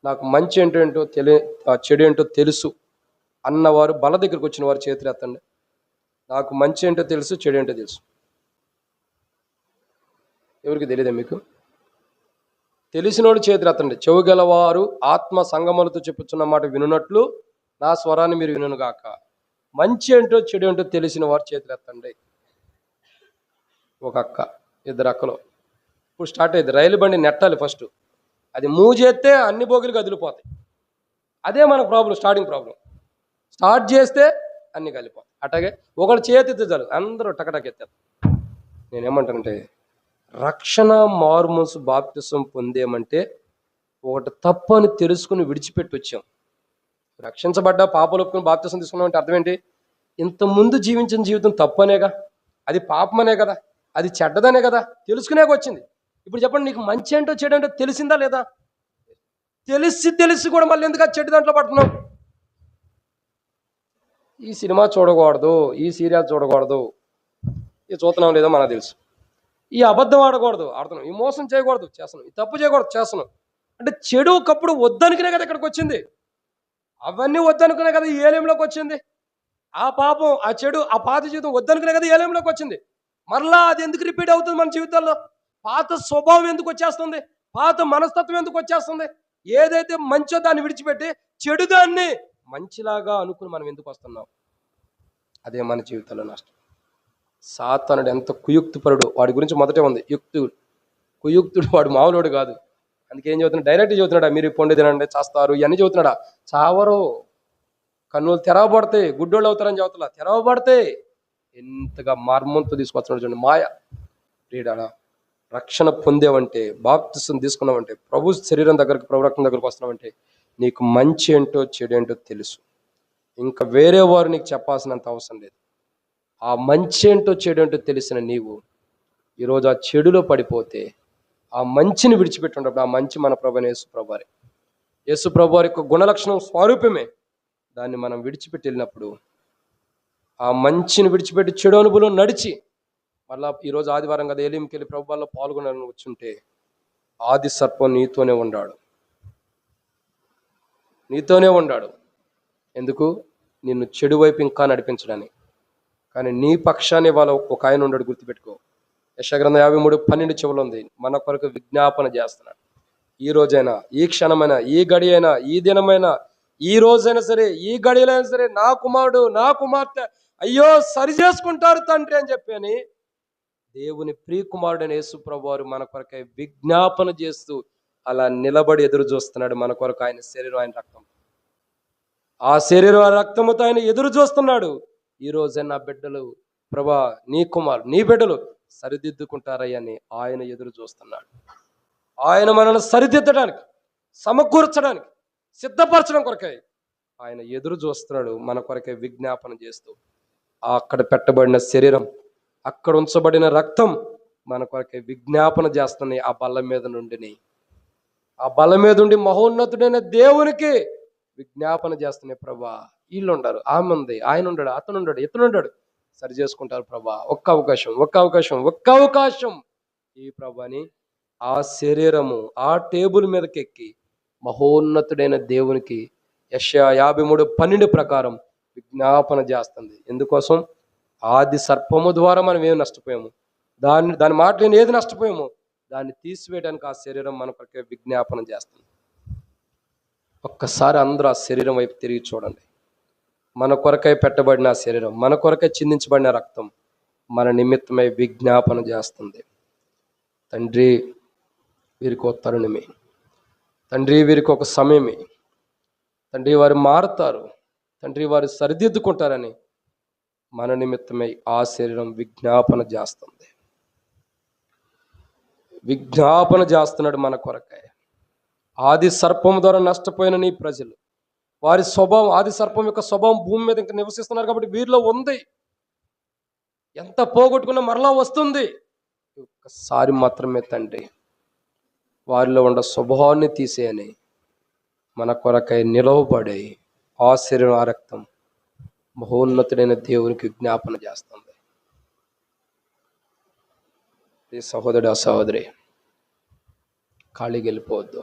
నాకు మంచి ఏంటో చెడు ఏంటో తెలుసు అన్నవారు, బల దగ్గరికి వచ్చిన వారు చేతులు ఎత్తండి. నాకు మంచి ఏంటో తెలుసు, చెడు ఏంటో తెలుసు. ఎవరికి తెలియదా? మీకు తెలిసినోడు చేతులు ఎత్తండి. చెవు గలవారు ఆత్మ సంగములతో చెప్పుచున్న మాట వినున్నట్లు నా స్వరాన్ని మీరు వినుగాక. మంచి ఏంటో చెడు ఏంటో తెలిసిన వారు చేతులు ఎత్తండి. ఒక అక్క, ఇద్దరు అక్కలు. ఇప్పుడు స్టార్ట్ అయ్యింది, రైలు బండి నెట్టాలి ఫస్ట్. అది మూవ్ చేస్తే అన్ని బోగిలు కదిలిపోతాయి. అదే మనకు ప్రాబ్లం, స్టార్టింగ్ ప్రాబ్లం. స్టార్ట్ చేస్తే అన్ని కలిపోతాయి. అట్లాగే ఒకళ్ళు చేతితో చాలు అందరూ టకటక ఎత్తారు. నేనేమంటానంటే, రక్షణ మారుమనసు బాప్తిసం పొందేమంటే ఒకటి తప్పు అని తెలుసుకుని విడిచిపెట్టి వచ్చాం. రక్షించబడ్డా పాపలు ఒప్పుకుని బాప్తిసం తీసుకున్నామంటే అర్థం ఏంటి? ఇంతకుముందు జీవించిన జీవితం తప్పనేగా, అది పాపమనే కదా, అది చెడ్డదనే కదా తెలుసుకునేకి వచ్చింది. ఇప్పుడు చెప్పండి, నీకు మంచి ఏంటో చెడు ఏంటో తెలిసిందా లేదా? తెలిసి కూడా మళ్ళీ ఎందుకు చెడు దాంట్లో పడుతున్నావు? ఈ సినిమా చూడకూడదు, ఈ సీరియల్ చూడకూడదు, ఇది చూస్తున్నాం లేదో మనకు తెలుసు. ఈ అబద్ధం ఆడకూడదు, ఆడుతున్నాం. ఈ మోసం చేయకూడదు, చేస్తున్నాం. ఈ తప్పు చేయకూడదు, చేస్తున్నాం. అంటే చెడు ఒకప్పుడు వద్దనుకునే కదా ఇక్కడికి వచ్చింది. అవన్నీ వద్దనుకునే కదా ఈ ఏలియంలోకి వచ్చింది. ఆ పాపం, ఆ చెడు, ఆ పాత జీవితం వద్దనుకునే కదా ఏలేంలోకి వచ్చింది. మరలా అది ఎందుకు రిపీట్ అవుతుంది మన జీవితాల్లో? పాత స్వభావం ఎందుకు వచ్చేస్తుంది? పాత మనస్తత్వం ఎందుకు వచ్చేస్తుంది? ఏదైతే మంచో దాన్ని విడిచిపెట్టి చెడు దాన్ని మంచిలాగా అనుకుని మనం ఎందుకు వస్తున్నాం? అదే మన జీవితంలో నష్టం. సాతానుడు ఎంత కుయుక్తిపరుడు, వాడి గురించి మొదటే ఉంది. కుయుక్తుడు వాడు మామూలుడు కాదు. అందుకే ఏం చెబుతున్నాడు? డైరెక్ట్ చెబుతున్నాడా, మీరు పొండి తినండి చేస్తారు ఇవన్నీ చెబుతున్నాడా? చావరు. కన్నులు తెరవబడతాయి, గుడ్డోళ్ళు అవుతారని చెబుతున్నా. తెరవబడతాయి. ఎంతగా మర్మంతో తీసుకొస్తున్నాడు చూడండి. మాయ ప్రియుడా, రక్షణ పొందేవంటే, బాప్తిసం తీసుకున్నావంటే, ప్రభు శరీరం దగ్గరికి, ప్రభు రక్తం దగ్గరికి వస్తున్నావంటే నీకు మంచి ఏంటో చెడు ఏంటో తెలుసు. ఇంకా వేరే వారు నీకు చెప్పాల్సినంత అవసరం లేదు. ఆ మంచి ఏంటో చెడు ఏంటో తెలిసిన నీవు ఈరోజు ఆ చెడులో పడిపోతే ఆ మంచిని విడిచిపెట్టినప్పుడు, ఆ మంచి మన ప్రభువైన యేసుప్రభువారే. యేసుప్రభువారి యొక్క గుణలక్షణం స్వరూపమే. దాన్ని మనం విడిచిపెట్టి వెళ్ళినప్పుడు, ఆ మంచిని విడిచిపెట్టి చెడు అనుభవం నడిచి మళ్ళా ఈరోజు ఆదివారం కదా ఏలీంకి వెళ్ళి ప్రభు వల్ల పాల్గొనాలని వచ్చుంటే, ఆది సర్పం నీతోనే ఉన్నాడు. ఎందుకు? నిన్ను చెడు వైపు ఇంకా నడిపించడానికి. కానీ నీ పక్షాన్ని వాళ్ళ ఒక ఆయన ఉన్నాడు, గుర్తుపెట్టుకో. యెషయా గ్రంథం 53:12 చెవులు ఉంది. మన కొరకు విజ్ఞాపన చేస్తున్నాడు. ఈ రోజైనా, ఈ క్షణమైనా, ఈ గడి అయినా, ఈ దినమైనా, ఈ రోజైనా సరే, ఈ గడియలైనా సరే, నా కుమారుడు, నా కుమార్తె అయ్యో సరి చేసుకుంటారు తండ్రి అని చెప్పని దేవుని ప్రియకుమారుడైన యేసుప్రభువు వారు మన కొరకై విజ్ఞాపన చేస్తూ అలా నిలబడి ఎదురు చూస్తున్నాడు. మన కొరకు ఆయన శరీరం, ఆయన రక్తం, ఆ శరీరం, ఆ రక్తముతో ఆయన ఎదురు చూస్తున్నాడు. ఈ రోజే నా బిడ్డలు, ప్రభా నీ కుమారు, నీ బిడ్డలు సరిదిద్దుకుంటారని ఆయన ఎదురు చూస్తున్నాడు. ఆయన మనల్ని సరిదిద్దడానికి, సమకూర్చడానికి, సిద్ధపరచడం కొరకై ఆయన ఎదురు చూస్తున్నాడు. మన కొరకై విజ్ఞాపన చేస్తూ అక్కడ పెట్టబడిన శరీరం, అక్కడ ఉంచబడిన రక్తం మన కొరకై విజ్ఞాపన చేస్తున్నాయి. ఆ బల్ల మీద ఉండి మహోన్నతుడైన దేవునికి విజ్ఞాపన చేస్తున్నాయి. ప్రభా వీళ్ళు ఉండరు, ఆమె ఉంది, ఆయన ఉండడు, అతను ఉండడు, ఇతను ఉండడు, సరి చేసుకుంటారు ప్రభా. ఒక్క అవకాశం ఈ ప్రభాని ఆ శరీరము ఆ టేబుల్ మీదకి ఎక్కి మహోన్నతుడైన దేవునికి యెషయా 53:12 ప్రకారం విజ్ఞాపన చేస్తుంది. ఎందుకోసం? ఆది సర్పము ద్వారా మనం ఏం నష్టపోయాము, దాని మాటలు ఏది నష్టపోయాము, దాన్ని తీసివేయడానికి ఆ శరీరం మన కొరకే విజ్ఞాపన చేస్తుంది. ఒక్కసారి అందరూ ఆ శరీరం వైపు తిరిగి చూడండి. మన కొరకై పెట్టబడిన ఆ శరీరం, మన కొరకై చిందించబడిన రక్తం మన నిమిత్తమై విజ్ఞాపన చేస్తుంది. తండ్రి వీరికి ఒక తరుణమే, తండ్రి వీరికి ఒక సమయమే, తండ్రి వారు మారుతారు, తండ్రి వారు సరిదిద్దుకుంటారని మన నిమిత్తమై ఆ శరీరం విజ్ఞాపన చేస్తున్నాడు మన కొరకై. ఆది సర్పం ద్వారా నష్టపోయిన నీ ప్రజలు, వారి స్వభావం, ఆది సర్పం యొక్క స్వభావం భూమి మీద ఇంకా నివసిస్తున్నారు కాబట్టి వీరిలో ఉంది. ఎంత పోగొట్టుకున్నా మరలా వస్తుంది. ఒక్కసారి మాత్రమే తండ్రి వారిలో ఉన్న స్వభావాన్ని తీసేయని మన కొరకై నిలవబడి ఆ శరీరం, ఆ రక్తం మహోన్నతుడైన దేవునికి విజ్ఞాపన చేస్తుంది. ఈ సహోదరుడు, ఆ సహోదరి ఖాళీకి వెళ్ళిపోవద్దు.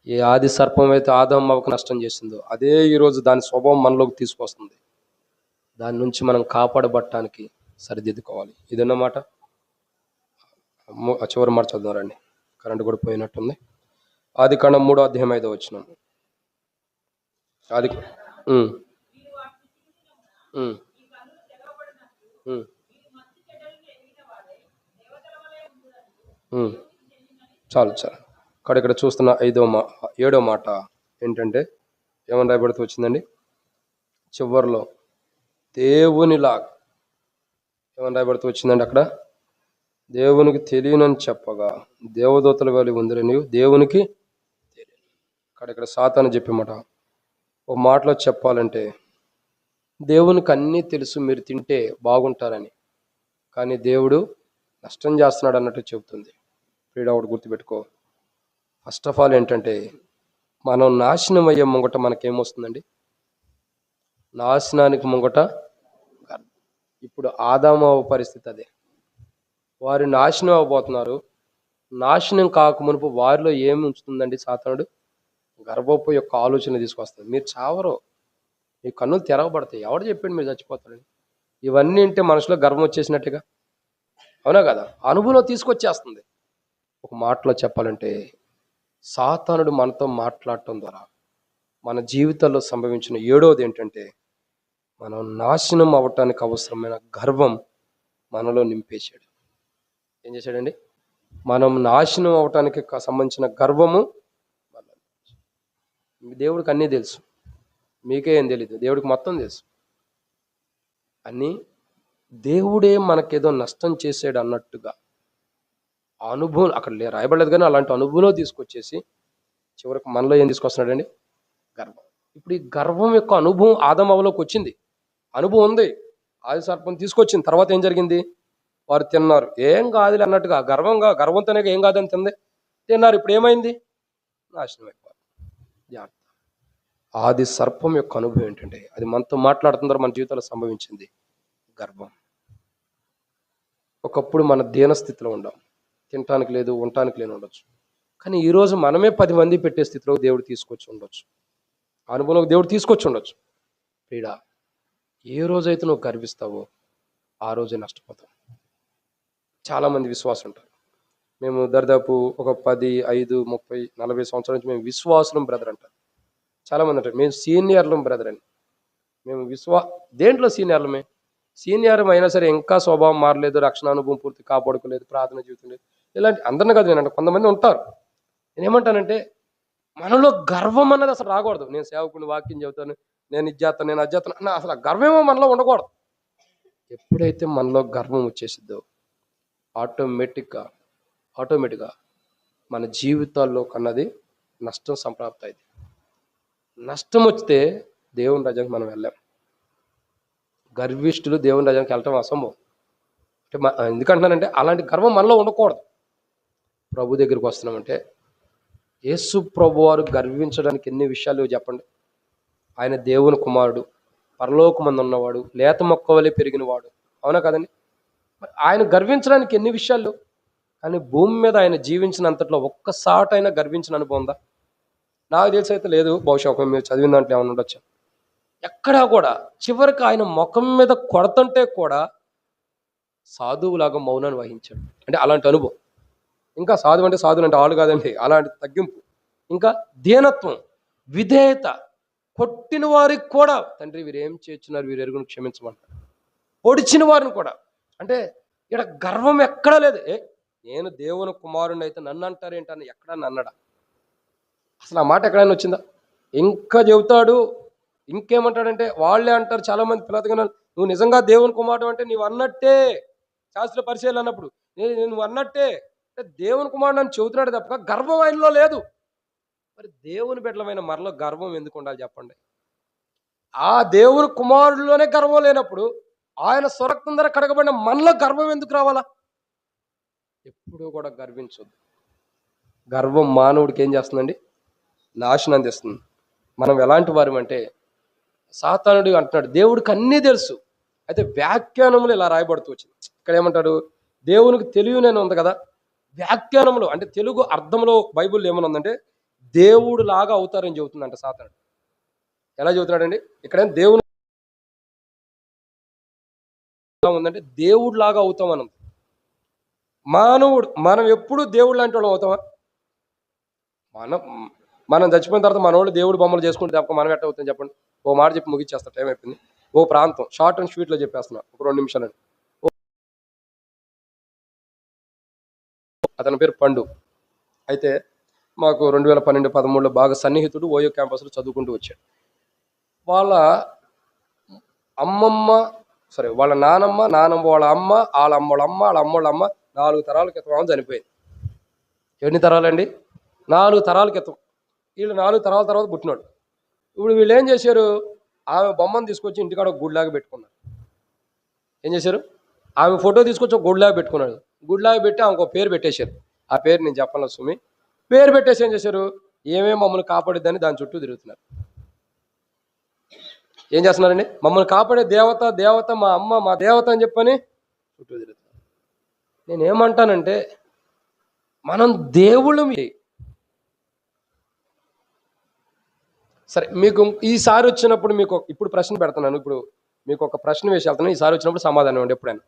ఏ ఆది సర్పం అయితే ఆదాము అవ్వకు నష్టం చేసిందో, అదే ఈరోజు దాని స్వభావం మనలోకి తీసుకొస్తుంది. దాని నుంచి మనం కాపాడబట్టడానికి సరిదిద్దుకోవాలి. ఇదన్నమాట. చివరి మాట చదువుదాం రండి, కరెంట్ కూడా పోయినట్టుంది. ఆదికాండం 3:5 అది చాలు. ఇక్కడ చూస్తున్న 7వ మాట ఏంటంటే ఏమని రాయబడుతూ వచ్చిందండి? చివరిలో దేవునిలాగా ఏమని రాయబడుతూ వచ్చిందండి? అక్కడ దేవునికి తెలియనని చెప్పగా దేవదూతల వలె ఉందిరే నీవు దేవునికి తెలియను. ఇక్కడ సాతాను చెప్పే మాట, ఒక మాటలో చెప్పాలంటే దేవునికి అన్నీ తెలుసు, మీరు తింటే బాగుంటారని, కానీ దేవుడు నష్టం చేస్తున్నాడు అన్నట్టు చెబుతుంది. ప్రియుడా, ఒకటి గుర్తుపెట్టుకో. ఫస్ట్ ఆఫ్ ఆల్ ఏంటంటే, మనం నాశనం అయ్యే ముంగట మనకేమొస్తుందండి? నాశనానికి ముంగట. ఇప్పుడు ఆదాము పరిస్థితి అదే. వారు నాశనం అవ్వబోతున్నారు. నాశనం కాకమునుపు వారిలో ఏమి ఉంచుతుందండి సాతానుడు? గర్భపు యొక్క ఆలోచన తీసుకొస్తుంది. మీరు చావరు, మీ కన్నులు తెరవబడతాయి. ఎవడు చెప్పాడు మీరు చచ్చిపోతారని? ఇవన్నీ అంటే మనసులో గర్వం వచ్చేసినట్టుగా, అవునా కదా? అనుభవం తీసుకొచ్చేస్తుంది. ఒక మాటలో చెప్పాలంటే, సాతానుడు మనతో మాట్లాడటం ద్వారా మన జీవితాల్లో సంభవించిన ఏడవది ఏంటంటే, మనం నాశనం అవ్వటానికి అవసరమైన గర్వం మనలో నింపేశాడు. ఏం చేశాడండి? మనం నాశనం అవటానికి సంబంధించిన గర్వము దేవుడికి అన్నీ తెలుసు, మీకే ఏం తెలీదు, దేవుడికి మొత్తం తెలుసు అన్నీ. దేవుడే మనకేదో నష్టం చేసాడు అన్నట్టుగా ఆ అనుభవం అక్కడ రాయబడలేదు, కానీ అలాంటి అనుభవం తీసుకొచ్చేసి చివరికి మనలో ఏం తీసుకొస్తున్నాడండి? గర్వం. ఇప్పుడు ఈ గర్వం యొక్క అనుభవం ఆదమవలోకి వచ్చింది, అనుభవం ఉంది, ఆది సర్పం తీసుకొచ్చింది. తర్వాత ఏం జరిగింది? వారు తిన్నారు, ఏం కాదులే అన్నట్టుగా గర్వంతోనే ఏం కాదని తిన్నారు. ఇప్పుడు ఏమైంది? నాశనం అయిపోయింది. జాగ్రత్త. ఆది సర్పం యొక్క అనుభవం ఏంటంటే, అది మనతో మాట్లాడుతుందో మన జీవితంలో సంభవించింది గర్వం. ఒకప్పుడు మన దీనస్థితిలో ఉండాం, తినటానికి లేదు, ఉండటానికి లేని ఉండొచ్చు. కానీ ఈరోజు మనమే 10 మంది పెట్టే స్థితిలో దేవుడు తీసుకొచ్చి ఉండొచ్చు, అనుభవంలో దేవుడు తీసుకొచ్చి ఉండొచ్చు. ప్రియుడా, ఏ రోజైతే నువ్వు గర్విస్తావో ఆ రోజే నష్టపోతావు. చాలామంది విశ్వాసం ఉంటారు. మేము దరిదాపు ఒక 10, 5, 30, 40 సంవత్సరాల నుంచి మేము విశ్వాసులం బ్రదర్ అంటారు. చాలామంది అంటారు మేము సీనియర్లం బ్రదర్ అని. మేము దేంట్లో సీనియర్లమే? సీనియర్ అయినా సరే ఇంకా స్వభావం మారలేదు, రక్షణ అనుభవం పూర్తి కాపాడుకోలేదు, ప్రార్థన జీవితం లేదు. ఇలాంటి అందరిని కాదు, నేనంటే కొంతమంది ఉంటారు. నేనేమంటానంటే, మనలో గర్వం అన్నది అసలు రాకూడదు. నేను సేవకుని వాక్యం చెబుతాను, నేను ఇది చేస్తాను, నేను అది చేస్తాను అన్న అసలు గర్వమేమో మనలో ఉండకూడదు. ఎప్పుడైతే మనలో గర్వం వచ్చేసిద్దో ఆటోమేటిక్గా మన జీవితాల్లో కన్నది నష్టం సంప్రాప్తి అయింది. నష్టం వస్తే దేవుని రాజ్యానికి మనం వెళ్ళాం. గర్విష్ఠులు దేవుని రాజ్యానికి వెళ్ళటం అసంభవం. అంటే ఎందుకంటున్నానంటే, అలాంటి గర్వం మనలో ఉండకూడదు. ప్రభు దగ్గరికి వస్తున్నామంటే, యేసు ప్రభు వారు గర్వించడానికి ఎన్ని విషయాలు చెప్పండి. ఆయన దేవుని కుమారుడు, పరలోకమందు ఉన్నవాడు, లేత మొక్క వలె పెరిగినవాడు, అవునా కదండి? ఆయన గర్వించడానికి ఎన్ని విషయాలు. కానీ భూమి మీద ఆయన జీవించినంతట్లో ఒక్కసాటైనా గర్వించిన అనుభవం ఉందా? నాకు తెలిసి అయితే లేదు. బహుశా ఒక మీరు చదివిన దాంట్లో ఏమైనా ఉండొచ్చు. ఎక్కడా కూడా చివరికి ఆయన ముఖం మీద కొడుతుంటే కూడా సాధువులాగా మౌనాన్ని వహించాడు. అంటే అలాంటి అనుభవం. ఇంకా సాధువు అంటే ఆళ్ళు కాదండి, అలాంటి తగ్గింపు. ఇంకా దీనత్వం, విధేయత, కొట్టిన వారికి కూడా తండ్రి వీరు ఏం చేస్తున్నారు, వీరు ఎరుగును క్షమించమంటారు. పొడిచిన వారిని కూడా. అంటే ఇక్కడ గర్వం ఎక్కడా లేదు. నేను దేవుని కుమారుని అయితే నన్ను అంటారేంటని ఎక్కడా అన్నాడా? అసలు ఆ మాట ఎక్కడైనా వచ్చిందా? ఇంకా చెబుతాడు. ఇంకేమంటాడంటే, వాళ్ళే అంటారు చాలామంది పిల్లలుగా, నువ్వు నిజంగా దేవుని కుమారుడు అంటే నువ్వు అన్నట్టే. శాస్త్ర పరిచయాలు అన్నప్పుడు నువ్వు అన్నట్టే అంటే దేవుని కుమారుడు అని చెబుతున్నాడు తప్ప గర్వం ఆయనలో లేదు. మరి దేవుని బిడ్డలమైన మనలో గర్వం ఎందుకు ఉండాలి చెప్పండి? ఆ దేవుని కుమారుడిలోనే గర్వం లేనప్పుడు ఆయన స్వరక్తం ధర కడగబడిన మనలో గర్వం ఎందుకు రావాలా? ఎప్పుడూ కూడా గర్వించొద్దు. గర్వం మానవుడికి ఏం చేస్తుందండి? నాశనం అందిస్తుంది. మనం ఎలాంటి వారు అంటే, సాతానుడు అంటున్నాడు దేవుడికి అన్నీ తెలుసు. అయితే వ్యాఖ్యానములు ఇలా రాయబడుతూ వచ్చింది. ఇక్కడ ఏమంటాడు? దేవునికి తెలియని ఉంది కదా, వ్యాఖ్యానములు అంటే తెలుగు అర్థంలో బైబిల్లో ఏమని ఉందంటే, దేవుడు లాగా అవుతారని చెబుతుందంట సాతానుడు. ఎలా చెబుతున్నాడండి? ఇక్కడ దేవుని ఉందంటే దేవుడు లాగా అవుతామని ఉంది. మనం ఎప్పుడు దేవుడు లాంటి వాళ్ళం అవుతామా? మనం చచ్చిపోయిన తర్వాత మన వాళ్ళు దేవుడు బొమ్మలు చేసుకుంటే తప్ప మనం ఎట్ట అవుతాం చెప్పండి? ఓ మాట చెప్పి ముగిచ్చేస్తా, టైం అయిపోయింది. ఓ ప్రాంతం షార్ట్ అండ్ స్వీట్లో చెప్పేస్తున్నా, ఒక 2 నిమిషాలండి. అతని పేరు పండు. అయితే మాకు 2012-13లో బాగా సన్నిహితుడు. ఓయో క్యాంపస్లో చదువుకుంటూ వచ్చాడు. వాళ్ళ నానమ్మ, వాళ్ళ అమ్మ, వాళ్ళ అమ్మోళ్ళ అమ్మ 4 తరాల క్రితం ఆమె చనిపోయింది. ఎన్ని తరాలండి? 4 తరాల క్రితం. వీళ్ళు 4 తరాల తర్వాత పుట్టినాడు. ఇప్పుడు వీళ్ళు ఏం చేశారు? ఆమె బొమ్మను తీసుకొచ్చి ఇంటికాడ ఒక గుడిలాగా పెట్టుకున్నారు. ఏం చేశారు? ఆమె ఫోటో తీసుకొచ్చి ఒక గుడిలాగా పెట్టుకున్నాడు. గుడిలాగా పెట్టి ఆమెకు పేరు పెట్టేశారు. ఆ పేరు నేను చెప్పను సుమి. పేరు పెట్టేసి ఏం చేశారు? ఏమేమి మమ్మల్ని కాపాడిద్దని దాని చుట్టూ తిరుగుతున్నారు. ఏం చేస్తున్నారండి? మమ్మల్ని కాపాడే దేవత మా అమ్మ, మా దేవత అని చెప్పని చుట్టూ తిరుగుతున్నారు. నేనేమంటానంటే, మనం దేవుళ్ళం. సరే, మీకు ఈసారి వచ్చినప్పుడు మీకు ఇప్పుడు ప్రశ్న పెడుతున్నాను. ఇప్పుడు మీకు ఒక ప్రశ్న వేసి వెళ్తున్నాను. ఈసారి వచ్చినప్పుడు సమాధానం ఇవ్వండి. ఎప్పుడైనా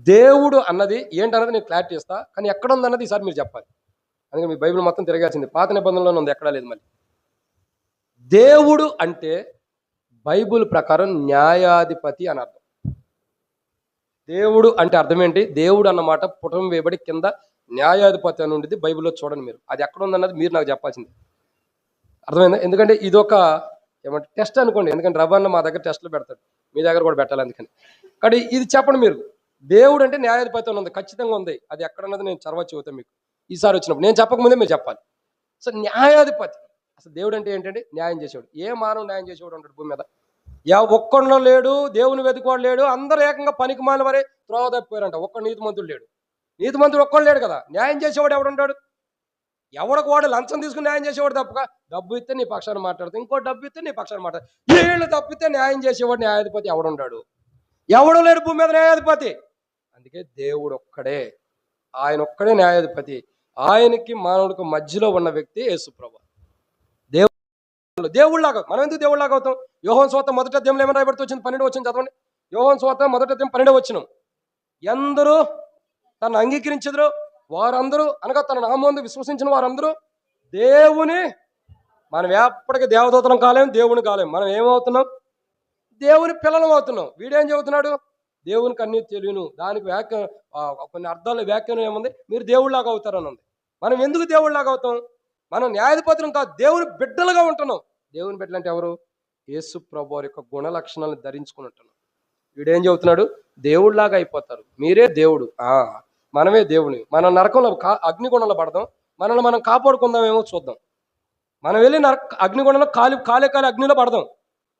దేవుడు అన్నది ఏంటన్నది నేను క్లారిటీ ఇస్తా, కానీ ఎక్కడ ఉందన్నది ఈసారి మీరు చెప్పాలి. అందుకే మీ బైబిల్ మొత్తం తిరగాల్సింది. పాత నిబంధనలోనే ఉంది, ఎక్కడా లేదు. మళ్ళీ దేవుడు అంటే బైబిల్ ప్రకారం న్యాయాధిపతి అని అర్థం. దేవుడు అంటే అర్థం ఏంటి? దేవుడు అన్నమాట పుటం వేయబడి కింద న్యాయాధిపతి అని ఉండేది బైబిల్లో. చూడండి మీరు, అది ఎక్కడ ఉందన్నది మీరు నాకు చెప్పాల్సింది. అర్థమైందా? ఎందుకంటే ఇదొక ఏమంటే టెస్ట్ అనుకోండి. ఎందుకంటే రవాణా మా దగ్గర టెస్ట్లు పెడతాడు, మీ దగ్గర కూడా పెట్టాలి. అందుకని కానీ ఇది చెప్పండి మీరు. దేవుడు అంటే న్యాయాధిపతి అని ఉంది, ఖచ్చితంగా ఉంది. అది ఎక్కడ ఉన్నది నేను చర్వ చెబుతాను మీకు ఈసారి వచ్చినప్పుడు. నేను చెప్పకముందే మీరు చెప్పాలి. సో న్యాయాధిపతి, అసలు దేవుడు అంటే ఏంటంటే న్యాయం చేసేవాడు. ఏ మానవుడు న్యాయం చేసేవాడు ఉంటాడు భూమి మీద? ఒక్కడిలో లేడు, దేవుని వెతుకోడు లేడు. అందరూ ఏకంగా పనికి మాలిన వరే త్రోవ తప్పిపోయారంట. ఒక్క నీతిమంతుడు లేడు. నీతిమంతుడు ఒక్కడు లేడు కదా. న్యాయం చేసేవాడు ఎవడుంటాడు? ఎవడికి వాడు లంచం తీసుకుని న్యాయం చేసేవాడు తప్పగా, డబ్బు ఇస్తే నీ పక్షాన్ని మాట్లాడుతూ, ఇంకో డబ్బు ఇస్తే నీ పక్షాన్ని మాట్లాడు. వీళ్ళు తప్పితే న్యాయం చేసేవాడు న్యాయాధిపతి ఎవడుంటాడు? ఎవడు లేడు భూమి మీద న్యాయాధిపతి. అందుకే దేవుడు ఒక్కడే, ఆయన ఒక్కడే న్యాయాధిపతి. ఆయనకి మానవుడికి మధ్యలో ఉన్న వ్యక్తి యేసుప్రభు. దేవుళ్ళలాగా మనం ఎందుకు దేవుళ్ళలాగా అవుతాం? యోహాను సువార్త 1వ అధ్యాయంలో ఏమని రాయబడుతూ వచ్చింది? 12వ వచనం చదవండి. యోహాను సువార్త 1వ అధ్యాయం 12వ వచనం. ఎందరూ తను అంగీకరించెదరో వారందరూ, అనగా తన నామమునందు విశ్వసించిన వారందరూ దేవుని, మనం ఎప్పటికీ దేవదూతలం కాలేం, దేవుని కాలేం. మనం ఏమవుతున్నాం? దేవుని పిల్లలం అవుతున్నాం. వీడేం చెబుతున్నాడు? దేవునికి అన్ని తెలియను, దానికి కొన్ని అర్థాలు వ్యాఖ్యానం ఏముంది? మీరు దేవుళ్ళలాగా అవుతారని ఉంది. మనం ఎందుకు దేవుళ్ళలాగా అవుతాం? మనం న్యాయాధిపతులం కాదు, దేవుని బిడ్డలుగా ఉంటున్నాం. దేవుని బిడ్డలు అంటే ఎవరు? యేసు ప్రభు వారి యొక్క గుణ లక్షణాలను ధరించుకుని ఉంటున్నాం. వీడేం చెబుతున్నాడు? దేవుళ్ళలాగా అయిపోతారు, మీరే దేవుడు. మనమే దేవుని. మన నరకంలో అగ్నిగుణంలో పడదాం, మనల్ని మనం కాపాడుకుందామేమో చూద్దాం. మనం వెళ్ళి అగ్నిగుణంలో కాలే అగ్నిలో పడదాం.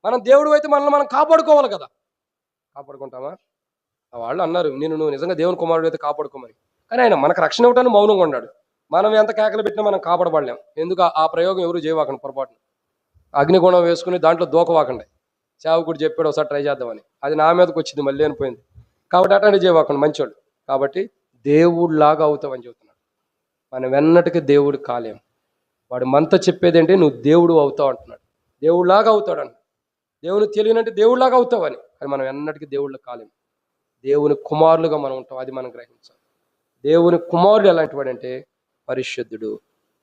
మనం దేవుడు అయితే మనల్ని మనం కాపాడుకోవాలి కదా. కాపాడుకుంటామా? వాళ్ళు అన్నారు, నువ్వు నిజంగా దేవుని కుమారుడు అయితే కాపాడుకోమని. కానీ ఆయన మనకు రక్షణ ఇవ్వడానికి మౌనంగా ఉన్నాడు. మనం ఎంత కేకలు పెట్టినా మనం కాపాడబడలేం. ఎందుకు ఆ ప్రయోగం ఎవరు చేయవాకండి పొరపాటున. అగ్నిగుణం వేసుకుని దాంట్లో దూకవాకండి. సేవకుడు చెప్పాడు ఒకసారి ట్రై చేద్దామని, అది నా మీదకి వచ్చింది, మళ్ళీ అనిపోయింది. కాబట్టి అట్లాంటి చేయవాకండి, మంచోడు. కాబట్టి దేవుడిలాగా అవుతావని చెబుతున్నాడు. మనం వెన్నటికి దేవుడు కాలేం. వాడు మనతో చెప్పేది ఏంటి? నువ్వు దేవుడు అవుతావు అంటున్నాడు. దేవుడిలాగా అవుతాడు అంట. దేవుని తెలియనంటే దేవుడిలాగా అవుతావని. కానీ మనం ఎన్నటికీ దేవుళ్ళు కాలేము. దేవుని కుమారులుగా మనం ఉంటాం, అది మనం గ్రహించాలి. దేవుని కుమారుడు ఎలాంటి వాడంటే పరిశుద్ధుడు,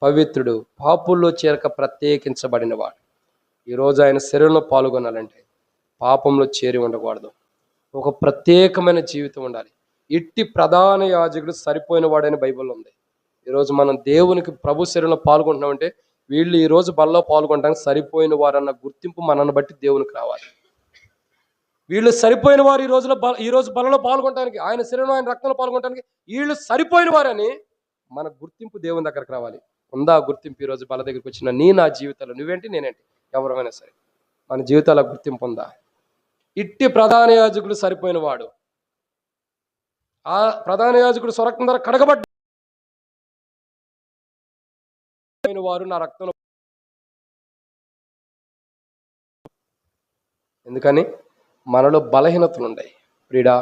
పవిత్రుడు, పాపుల్లో చేరక ప్రత్యేకించబడినవాడు. ఈరోజు ఆయన శరీరంలో పాల్గొనాలంటే పాపంలో చేరి ఉండకూడదు, ఒక ప్రత్యేకమైన జీవితం ఉండాలి. ఇట్టి ప్రధాన యాజకుడు సరిపోయిన వాడని బైబిల్లో ఉంది. ఈరోజు మనం దేవునికి ప్రభు శరీరంలో పాల్గొంటున్నామంటే వీళ్ళు ఈరోజు బలలో పాల్గొనడానికి సరిపోయిన వారన్న గుర్తింపు మనల్ని బట్టి దేవునికి రావాలి. వీళ్ళు సరిపోయిన వారు ఈరోజు బలలో పాల్గొనడానికి, ఆయన శరీరంలో ఆయన రక్తంలో పాల్గొనడానికి వీళ్ళు సరిపోయిన వారని మన గుర్తింపు దేవుని దగ్గరకు రావాలి. ఉందా గుర్తింపు? ఈరోజు బల దగ్గరికి వచ్చిన నా జీవితంలో నువ్వేంటి నేనేంటి ఎవరైనా సరే మన జీవితాల గుర్తింపు ఉందా? ఇట్టి ప్రధాన యాజకుడు సరిపోయిన వాడు. ఆ ప్రధాన యాజకుడు స్వరక్తం ద్వారా కడగబడ్డ వారు నా రక్తంలో. ఎందుకని? మనలో బలహీనతలు ఉన్నాయి. ప్రియుడా,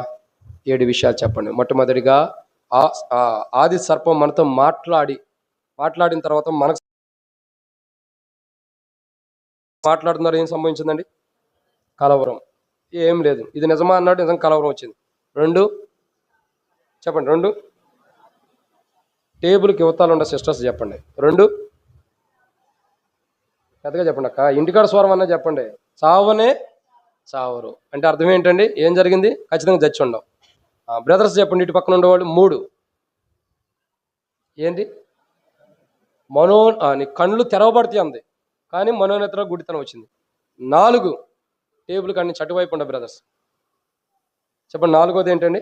7 విషయాలు చెప్పండి. మొట్టమొదటిగా ఆది సర్పం మనతో మాట్లాడిన తర్వాత మనకు మాట్లాడుతున్నారు. ఏం సంభవించిందండి? కలవరం. ఏం లేదు, ఇది నిజమా అన్నాడు, నిజంగా కలవరం వచ్చింది. 2 చెప్పండి. 2 టేబుల్కి యువతాలు ఉండే సిస్టర్స్ చెప్పండి. 2 పెద్దగా చెప్పండి అక్క. ఇంటికాడ స్వరం అన్నా చెప్పండి. చావరు అంటే అర్థం ఏంటండి? ఏం జరిగింది? ఖచ్చితంగా చచ్చి ఉండవు. బ్రదర్స్ చెప్పండి, ఇటు పక్కన ఉండేవాళ్ళు. 3 ఏంటి? నీ కళ్ళు తెరవబడితే అంది, కానీ మనోనేత్ర గుడితనం వచ్చింది. 4 టేబుల్ కానీ చటువైపు ఉండే బ్రదర్స్ చెప్పండి. 4వది ఏంటండి?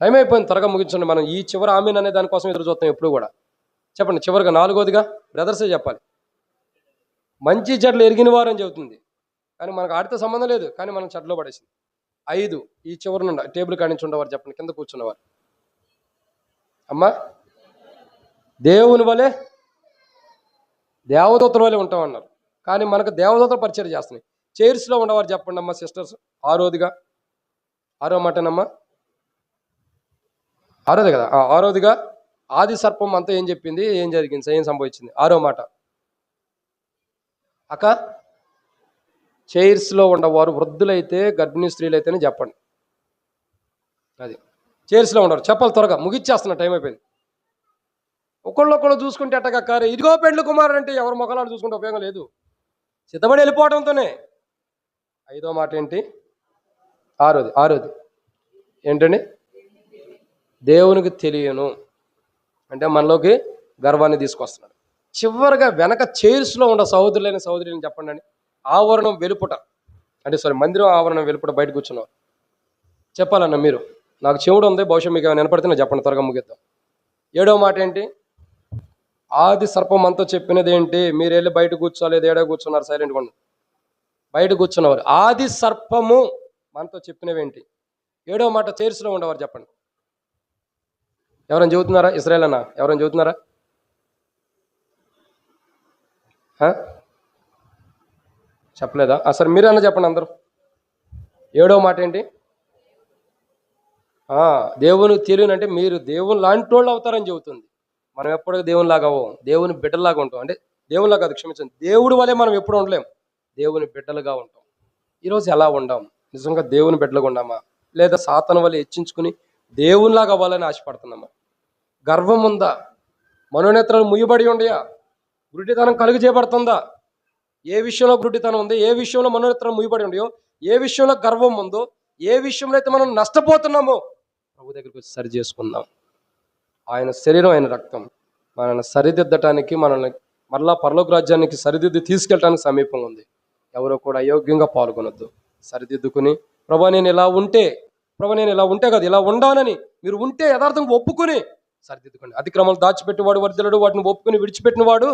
టైం అయిపోయింది, త్వరగా ముగించండి. మనం ఈ చివరి ఆమీన్ అనే దానికోసం ఎదురు చూస్తాం ఎప్పుడు కూడా. చెప్పండి చివరిగా 4వదిగా బ్రదర్సే చెప్పాలి. మంచి చెట్లు ఎరిగిన వారు అని చెబుతుంది, కానీ మనకు ఆడితే సంబంధం లేదు, కానీ మనం చెట్లో పడేసింది. 5 ఈ చివరి నుండి టేబుల్ కాడి నుంచి ఉండేవారు చెప్పండి, కింద కూర్చున్నవారు. అమ్మా, దేవుని వలె దేవదూతల వలె ఉంటామన్నారు, కానీ మనకు దేవదూతలు పరిచయం చేస్తున్నాయి. చైర్స్లో ఉండేవారు చెప్పండి అమ్మా సిస్టర్స్. 6వదిగా 6వ మాటనమ్మా, 6వది కదా. 6వదిగా ఆది సర్పం అంతా ఏం చెప్పింది, ఏం జరిగింది, ఏం సంభవించింది? 6వ మాట. అక్క, చైర్స్లో ఉండవారు వృద్ధులైతే గర్భిణీ స్త్రీలు అయితేనే చెప్పండి. అది చైర్స్లో ఉండరు, చెప్పాలి త్వరగా, ముగిచ్చేస్తున్న టైం అయిపోయింది. ఒకళ్ళొకళ్ళు చూసుకుంటే ఎట్టగక్కారు, ఇదిగో పెండ్లి కుమారుడు అంటే ఎవరు మొక్కలాడు చూసుకుంటే ఉపయోగం లేదు, సిద్ధపడి వెళ్ళిపోవడంతోనే. ఐదో మాట ఏంటి? ఆరోది ఏంటండి? దేవునికి తెలియను అంటే మనలోకి గర్వాన్ని తీసుకొస్తున్నాడు. చివరిగా వెనక చైర్స్లో ఉన్న సహోదరులైన సహోదరుని చెప్పండి అండి, ఆవరణం వెలుపుట అంటే మందిరం ఆవరణం వెలుపుట బయట కూర్చున్నారు చెప్పాలన్న మీరు. నాకు చెవుడు ఉంది, బహుశా మీకు ఏమైనా వినపడితే నాకు చెప్పండి, త్వరగా ముగిద్దాం. ఏడో మాట ఏంటి? ఆది సర్పం అంతా చెప్పినది ఏంటి? మీరు వెళ్ళి బయట కూర్చోలేదు, ఏడో కూర్చున్నారు సైలెంట్గా ఉండి, బయట కూర్చున్నవారు. ఆది సర్పము మనతో చెప్పినవేంటి? ఏడో మాట చైర్స్లో ఉండేవారు చెప్పండి. ఎవరైనా చెబుతున్నారా? ఇశ్రాయేల్ అన్న ఎవరైనా చెబుతున్నారా? చెప్పలేదా? సరే మీరే అన్న చెప్పండి అందరూ. ఏడో మాట ఏంటి? దేవునికి తెలియనంటే మీరు దేవుని లాంటి వాళ్ళు అవుతారని చెబుతుంది. మనం ఎప్పుడు దేవునిలాగా అవ్వం, దేవుని బిడ్డలాగా ఉంటాం. అంటే దేవునిలా కాదు, క్షమించండి, దేవుడి వల్లే మనం ఎప్పుడు ఉండలేం, దేవుని బిడ్డలుగా ఉంటాం. ఈరోజు ఎలా ఉండాం? నిజంగా దేవుని బిడ్డలుగా ఉండామా, లేదా సాతాను వల్ల హెచ్చించుకుని దేవునిలాగా అవ్వాలని ఆశపడుతున్నామా? గర్వం ఉందా? మనోనేత్రాలు ముయ్యబడి ఉండయా? గుడ్డితనం కలుగు చేయబడుతుందా? ఏ విషయంలో గుడ్డితనం ఉంది, ఏ విషయంలో మనోనేత్రాలు ముయ్యబడి ఉండయో, ఏ విషయంలో గర్వం ఉందో, ఏ విషయంలో అయితే మనం నష్టపోతున్నామో ప్రభు దగ్గరికి వచ్చి సరి చేసుకుందాం. ఆయన శరీరం, ఆయన రక్తం మనల్ని సరిదిద్దటానికి, మనల్ని మరలా పరలోక రాజ్యానికి సరిదిద్ది తీసుకెళ్ళడానికి సమీపంగా ఉంది. ఎవరో కూడా అయోగ్యంగా పాల్గొనొద్దు. సరిదిద్దుకుని ప్రభా నేను ఇలా ఉంటే కదా, ఇలా ఉండాలని మీరు ఉంటే యథార్థంగా ఒప్పుకొని సరిదిద్దుకోండి. అతిక్రమాలు దాచిపెట్టేవాడు వర్ధిల్లుడు, వాటిని ఒప్పుకొని విడిచిపెట్టిన వాడు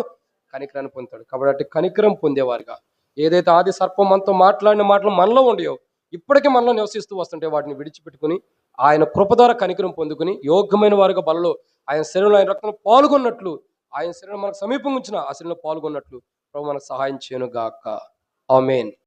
కనికరాన్ని పొందుతాడు. కాబట్టి కనికరం పొందేవారుగా, ఏదైతే ఆది సర్పం మనతో మాట్లాడిన మాటలు మనలో ఉండయో ఇప్పటికీ మనలో నివసిస్తూ వస్తుంటే వాటిని విడిచిపెట్టుకుని ఆయన కృప ద్వారా కనికరం పొందుకుని యోగ్యమైన వారుగా బలలో ఆయన శరీరంలో, ఆయన రక్తంలో పాల్గొన్నట్లు, ఆయన శరీరం మనకు సమీపం ఉంచిన ఆ శరీరంలో పాల్గొన్నట్లు ప్రభు మనకు సహాయం చేయను గాక. ఆమేన్.